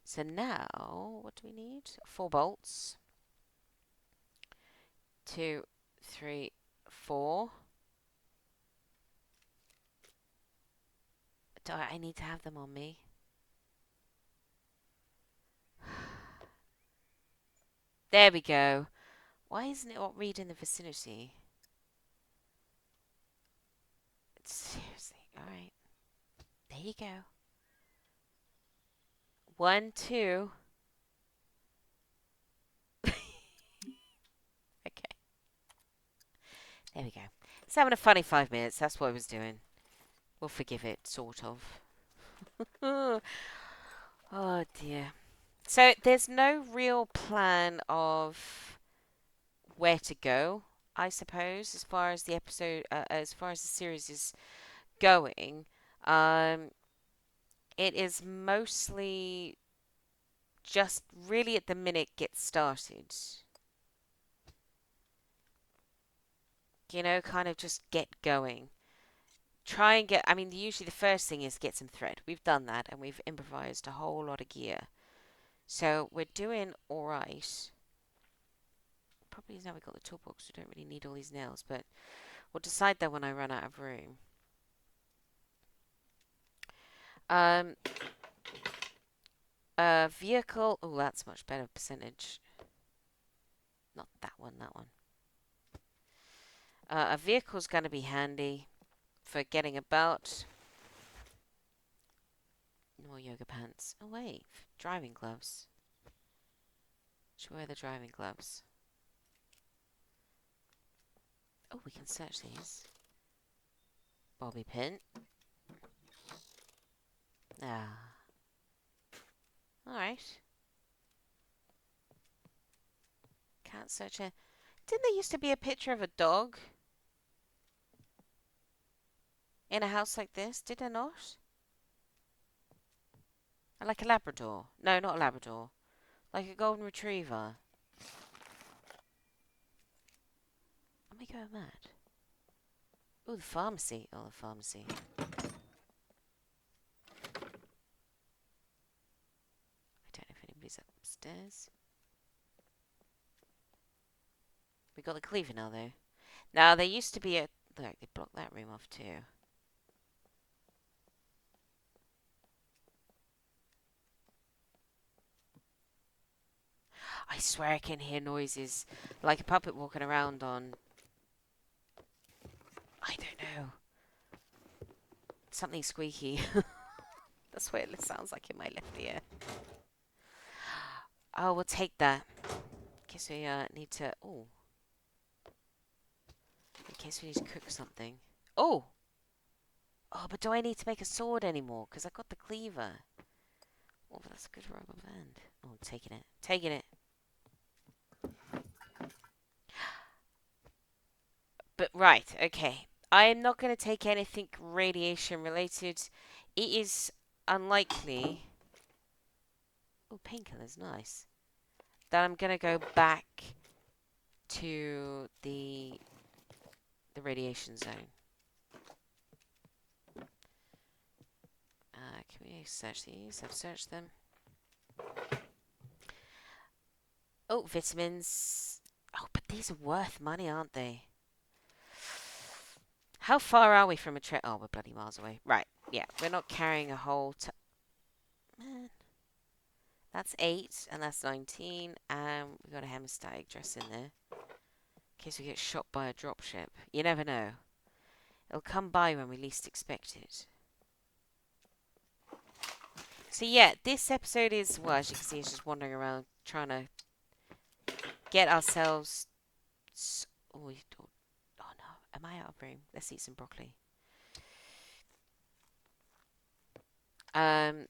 So now, what do we need? 4 bolts. 2, 3, 4. Do I need to have them on me? There we go. Why isn't it what read in the vicinity? Seriously, alright. There you go. 1, 2. Okay. There we go. It's having a funny 5 minutes. That's what I was doing. We'll forgive it, sort of. Oh dear. So there's no real plan of where to go, I suppose, as far as the episode, as far as the series is going. Um, it is mostly just really at the minute get started. You know, kind of just get going. Try and get, I mean, usually the first thing is get some thread. We've done that and we've improvised a whole lot of gear. So we're doing alright. Probably now we've got the toolbox, we don't really need all these nails, but we'll decide that when I run out of room. Um, vehicle, oh, that's much better percentage. Not that one, that one. A vehicle's going to be handy for getting about. More yoga pants. Oh, wait. Driving gloves. Should we wear the driving gloves? Oh, we can search these. Bobby pin. Ah. Alright. Can't search it. Didn't there used to be a picture of a dog in a house like this? Did there not? Like a Labrador. No, not a Labrador. Like a golden retriever. Am I going mad? Oh, the pharmacy. Oh, the pharmacy. I don't know if anybody's upstairs. We got the cleaver now, though. Now, there used to be a... Look, they blocked that room off, too. I swear I can hear noises. Like a puppet walking around on... I don't know. Something squeaky. That's what it sounds like in my left ear. Oh, we'll take that. In case we need to... Oh. In case we need to cook something. Oh! Oh, but do I need to make a sword anymore? Because I got the cleaver. Oh, but that's a good rubber band. Oh, I'm taking it. Taking it. But right, okay. I am not going to take anything radiation related. It is unlikely... Oh, painkiller's nice. That I'm going to go back to the radiation zone. Can we search these? I've searched them. Oh, vitamins. Oh, but these are worth money, aren't they? How far are we from a train? Oh, we're bloody miles away. Right, yeah. We're not carrying a whole... Man. That's 8, and that's 19. And we got a hemostatic dress in there. In case we get shot by a dropship. You never know. It'll come by when we least expect it. So yeah, this episode is, well, as you can see, it's just wandering around trying to get ourselves. Oh, oh no, am I out of room? Let's eat some broccoli. Um,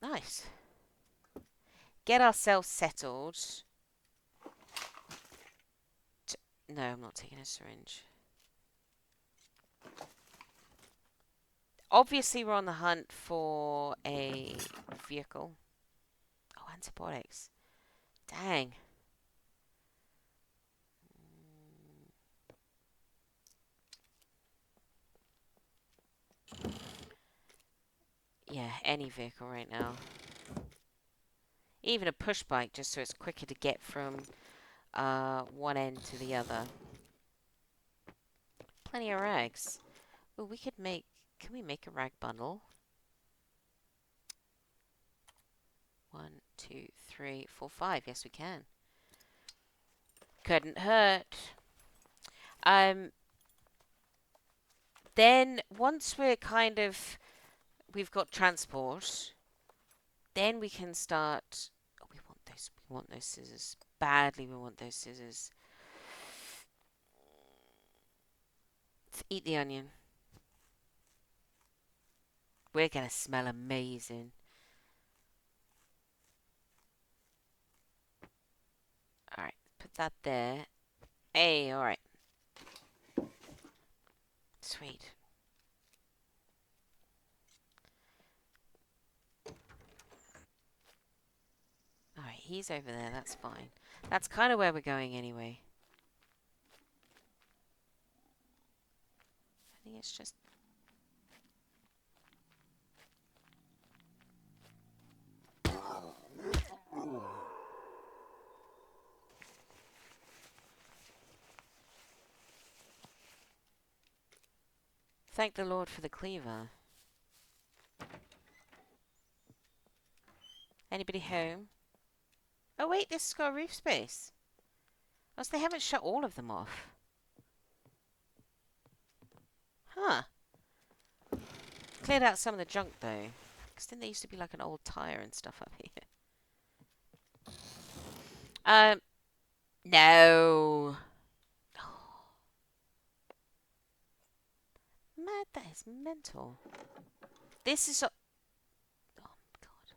nice. Get ourselves settled. No, I'm not taking a syringe. Obviously, we're on the hunt for a vehicle. Oh, antibiotics. Dang. Yeah, any vehicle right now. Even a push bike, just so it's quicker to get from one end to the other. Plenty of rags. Oh, we could make... Can we make a rag bundle? 1, 2, 3, 4, 5. Yes, we can. Couldn't hurt. Then, once we're kind of... We've got transport, then we can start... Oh, we want those. We want those scissors. Badly, we want those scissors. Let's eat the onion. We're gonna smell amazing. Alright, put that there. Hey, alright. Sweet. Alright, he's over there, that's fine. That's kind of where we're going anyway. I think it's just... Thank the Lord for the cleaver. Anybody home? Oh wait, this has got a roof space. Oh, so they haven't shut all of them off. Huh. Cleared out some of the junk though. Because then there used to be like an old tyre and stuff up here. No. Mad, that is mental. This is... Oh, God.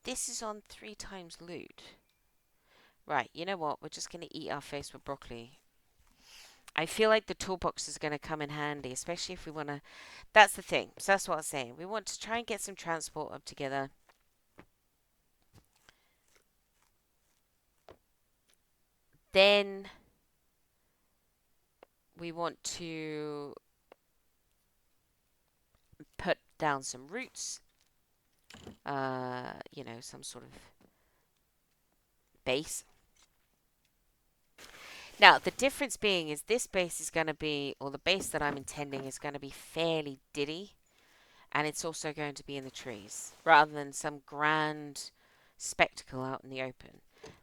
This is on 3 times loot. Right, you know what? We're just going to eat our face with broccoli. I feel like the toolbox is going to come in handy, especially if we want to... That's the thing. So that's what I was saying. We want to try and get some transport up together. Then we want to put down some roots. You know, some sort of base. Now, the difference being is this base is going to be, or the base that I'm intending is going to be fairly diddy. And it's also going to be in the trees, rather than some grand spectacle out in the open.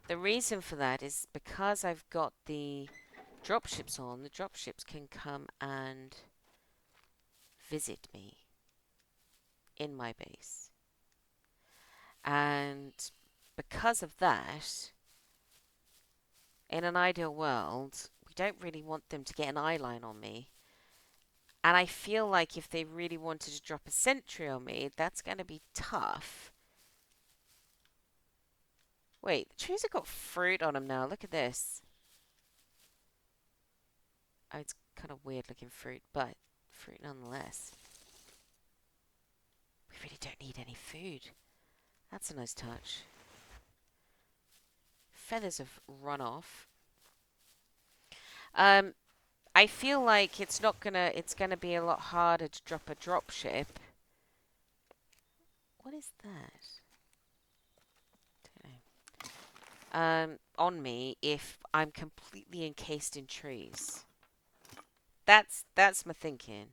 The reason for that is because I've got the dropships on, the dropships can come and visit me in my base. And because of that, in an ideal world, we don't really want them to get an eye line on me. And I feel like if they really wanted to drop a sentry on me, that's going to be tough. Wait, the trees have got fruit on them now. Look at this. Oh, it's kind of weird looking fruit, but fruit nonetheless. We really don't need any food. That's a nice touch. Feathers have run off. I feel like it's gonna be a lot harder to drop a dropship. What is that? Don't know. On me if I'm completely encased in trees. That's my thinking.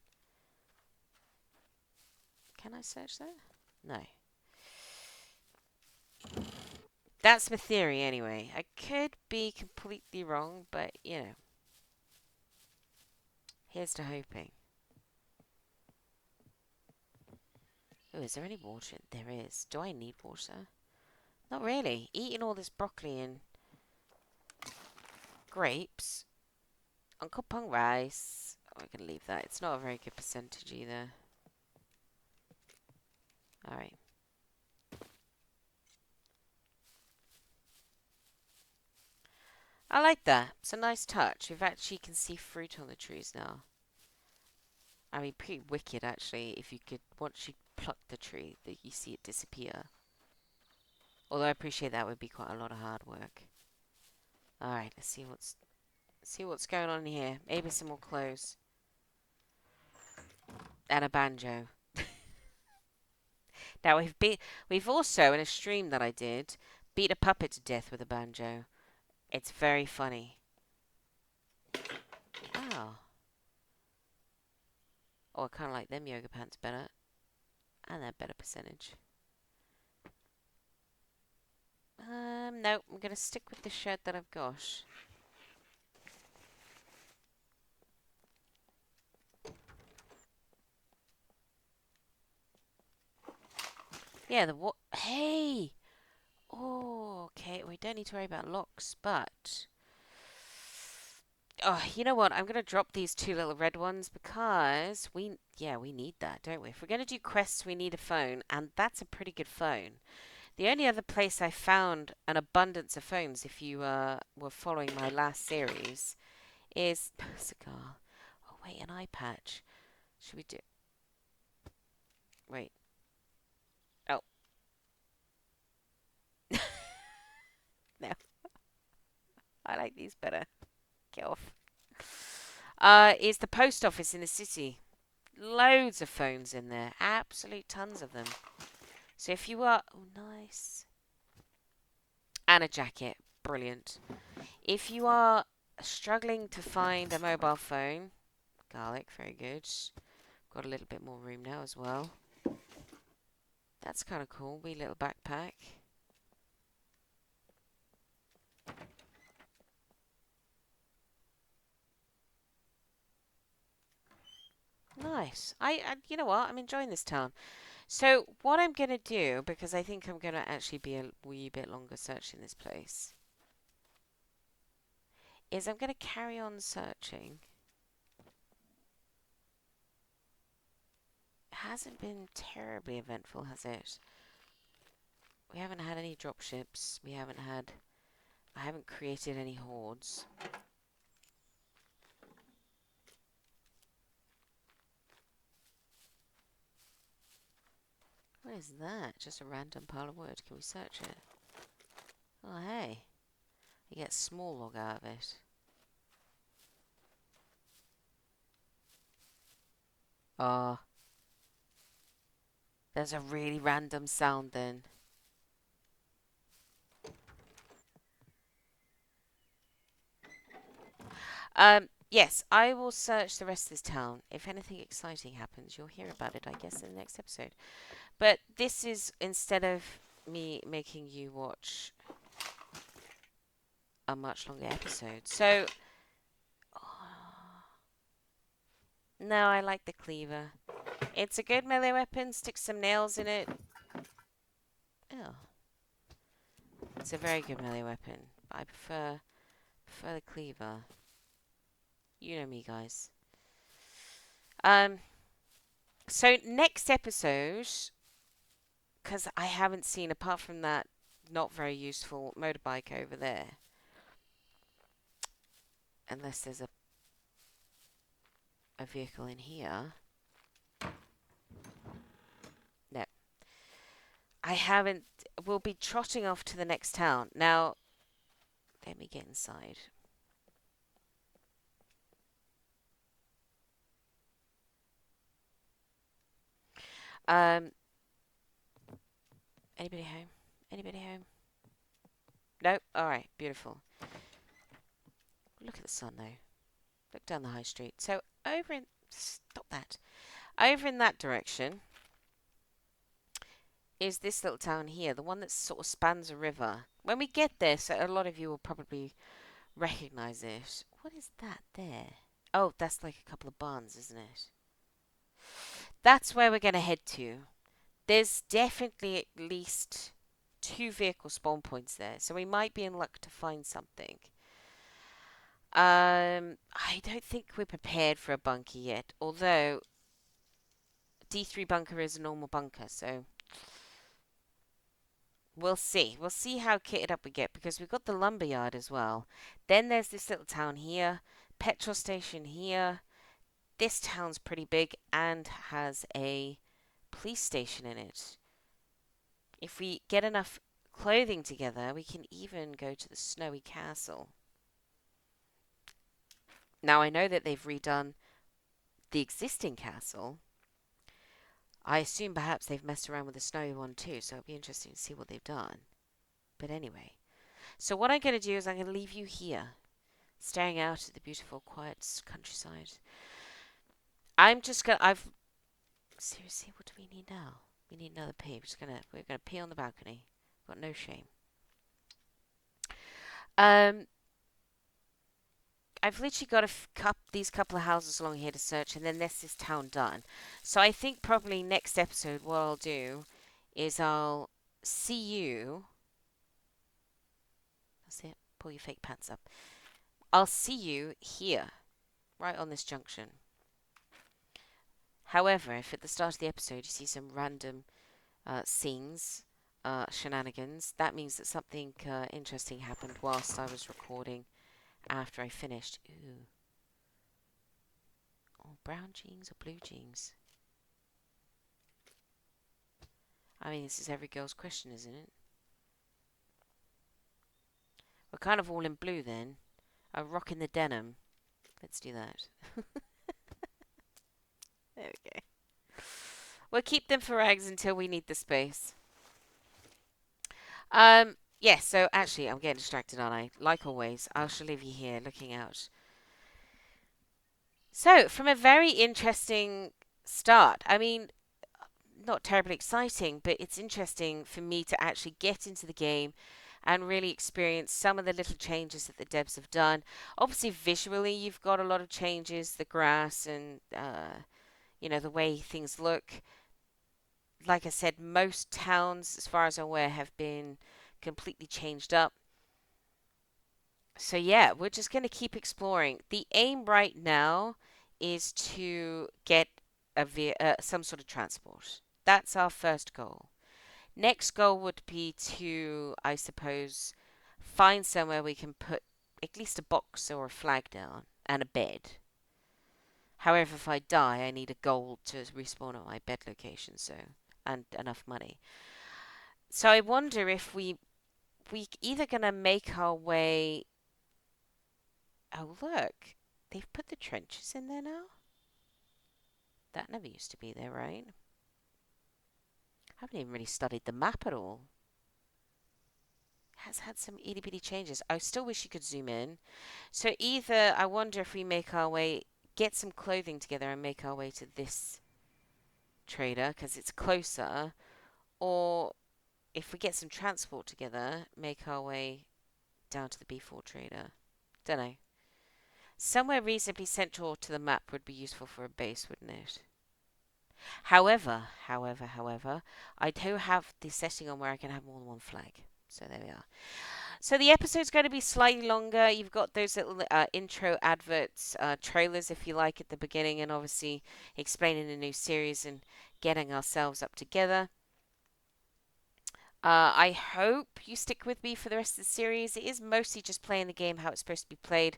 Can I search that? No. That's my theory anyway. I could be completely wrong, but you know. Here's to hoping. Oh, is there any water? There is. Do I need water? Not really. Eating all this broccoli and grapes. Uncle Pong rice. Oh, I can leave that. It's not a very good percentage either. Alright. I like that. It's a nice touch. We've actually can see fruit on the trees now. I mean, pretty wicked actually. If you could, once you pluck the tree, that you see it disappear. Although I appreciate that would be quite a lot of hard work. All right, let's see what's going on here. Maybe some more clothes and a banjo. Now we've also in a stream that I did beat a puppet to death with a banjo. It's very funny. Oh, oh, I kind of like them yoga pants better, and they're better percentage. No, I'm gonna stick with the shirt that I've got. Yeah, the what? Hey! Oh, okay. We don't need to worry about locks, but oh, you know what? I'm gonna drop these two little red ones because we need that, don't we? If we're gonna do quests, we need a phone, and that's a pretty good phone. The only other place I found an abundance of phones, if you were following my last series, is cigar. Oh wait, an eye patch. Should we do? Wait. Oh no, I like these better. Get off. Is the post office in the city. Loads of phones in there. Absolute tons of them. So if you are... Oh, nice. And a jacket. Brilliant. If you are struggling to find a mobile phone... Garlic, very good. Got a little bit more room now as well. That's kind of cool. Wee little backpack. Nice. You know what? I'm enjoying this town. So what I'm going to do, because I think I'm going to actually be a wee bit longer searching this place, is I'm going to carry on searching. It hasn't been terribly eventful, has it? We haven't had any dropships. I haven't created any hordes. What is that? Just a random pile of wood. Can we search it? Oh, hey. You get small log out of it. Oh. There's a really random sound then. Yes, I will search the rest of this town. If anything exciting happens, you'll hear about it, I guess, in the next episode. But this is instead of me making you watch a much longer episode. So, no, I like the cleaver. It's a good melee weapon. Stick some nails in it. Oh, it's a very good melee weapon. But I prefer the cleaver. You know me, guys. So next episode, because I haven't seen apart from that not very useful motorbike over there, unless there's a vehicle in here. No, I haven't. We'll be trotting off to the next town now. Let me get inside. Um, anybody home? Anybody home? No? Alright, beautiful. Look at the sun, though. Look down the high street. So, over in... Stop that. Over in that direction is this little town here, the one that sort of spans a river. When we get there, so a lot of you will probably recognize it. What is that there? Oh, that's like a couple of barns, isn't it? That's where we're going to head to. There's definitely at least two vehicle spawn points there, so we might be in luck to find something. I don't think we're prepared for a bunker yet, although D3 bunker is a normal bunker, so we'll see. We'll see how kitted up we get because we've got the lumberyard as well. Then there's this little town here, petrol station here. This town's pretty big and has a police station in it. If we get enough clothing together, we can even go to the snowy castle. Now, I know that they've redone the existing castle. I assume perhaps they've messed around with the snowy one too, so it'll be interesting to see what they've done. But anyway, so what I'm going to do is I'm going to leave you here, staring out at the beautiful, quiet countryside. I'm just going to, seriously, what do we need now? We need another pee. We're gonna pee on the balcony. Got no shame. Um, I've literally got these couple of houses along here to search, and then there's this town done. So I think probably next episode, what I'll do is I'll see you. That's it. Pull your fake pants up. I'll see you here, right on this junction. However, if at the start of the episode you see some random scenes, shenanigans, that means that something interesting happened whilst I was recording after I finished. Ooh. Oh, brown jeans or blue jeans? I mean, this is every girl's question, isn't it? We're kind of all in blue then. I'm rocking the denim. Let's do that. There we go. We'll keep them for rags until we need the space. Yeah, so actually, I'm getting distracted, aren't I? Like always, I shall leave you here looking out. So, from a very interesting start, I mean, not terribly exciting, but it's interesting for me to actually get into the game and really experience some of the little changes that the devs have done. Obviously, visually, you've got a lot of changes, the grass and, the way things look. Like I said, most towns, as far as I'm aware, have been completely changed up. So yeah, we're just going to keep exploring. The aim right now is to get some sort of transport. That's our first goal. Next goal would be to, I suppose, find somewhere we can put at least a box or a flag down and a bed. However, if I die, I need a gold to respawn at my bed location, so and enough money. So I wonder if we either gonna make our way. Oh look, they've put the trenches in there now. That never used to be there, right? I haven't even really studied the map at all. Has had some itty bitty changes. I still wish you could zoom in. So either I wonder if we make our way, get some clothing together and make our way to this trader because it's closer, or if we get some transport together, make our way down to the B4 trader. Don't know. Somewhere reasonably central to the map would be useful for a base, wouldn't it? However, I do have the setting on where I can have more than one flag. So there we are. So the episode's going to be slightly longer. You've got those little intro adverts, trailers, if you like, at the beginning, and obviously explaining the new series and getting ourselves up together. I hope you stick with me for the rest of the series. It is mostly just playing the game how it's supposed to be played,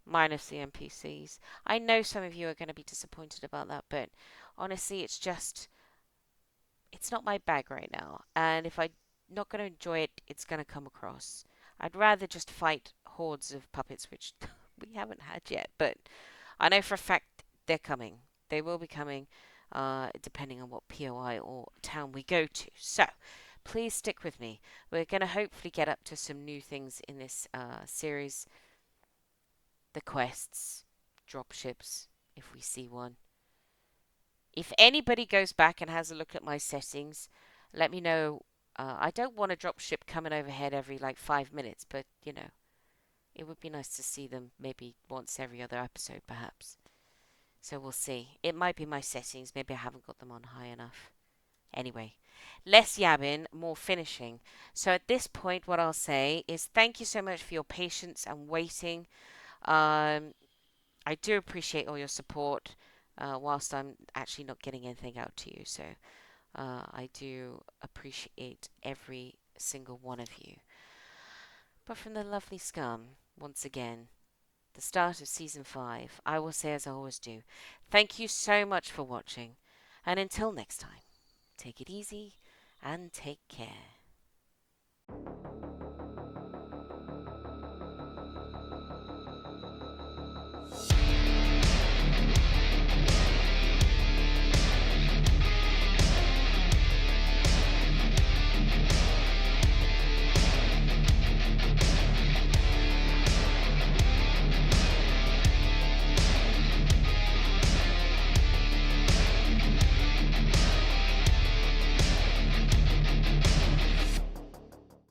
minus the NPCs. I know some of you are going to be disappointed about that, but honestly, it's not my bag right now. And if I'm not going to enjoy it, it's going to come across. I'd rather just fight hordes of puppets, which we haven't had yet, but I know for a fact they're coming. They will be coming, depending on what POI or town we go to. So, please stick with me. We're going to hopefully get up to some new things in this series. The quests, dropships, if we see one. If anybody goes back and has a look at my settings, let me know. I don't want a dropship coming overhead every like 5 minutes, but it would be nice to see them maybe once every other episode, perhaps. So we'll see. It might be my settings. Maybe I haven't got them on high enough. Anyway, less yabbing, more finishing. So at this point, what I'll say is thank you so much for your patience and waiting. Um, I do appreciate all your support, whilst I'm actually not getting anything out to you. So I do appreciate every single one of you. But from the lovely Scum, once again, the start of season 5, I will say as I always do, thank you so much for watching, and until next time, take it easy and take care.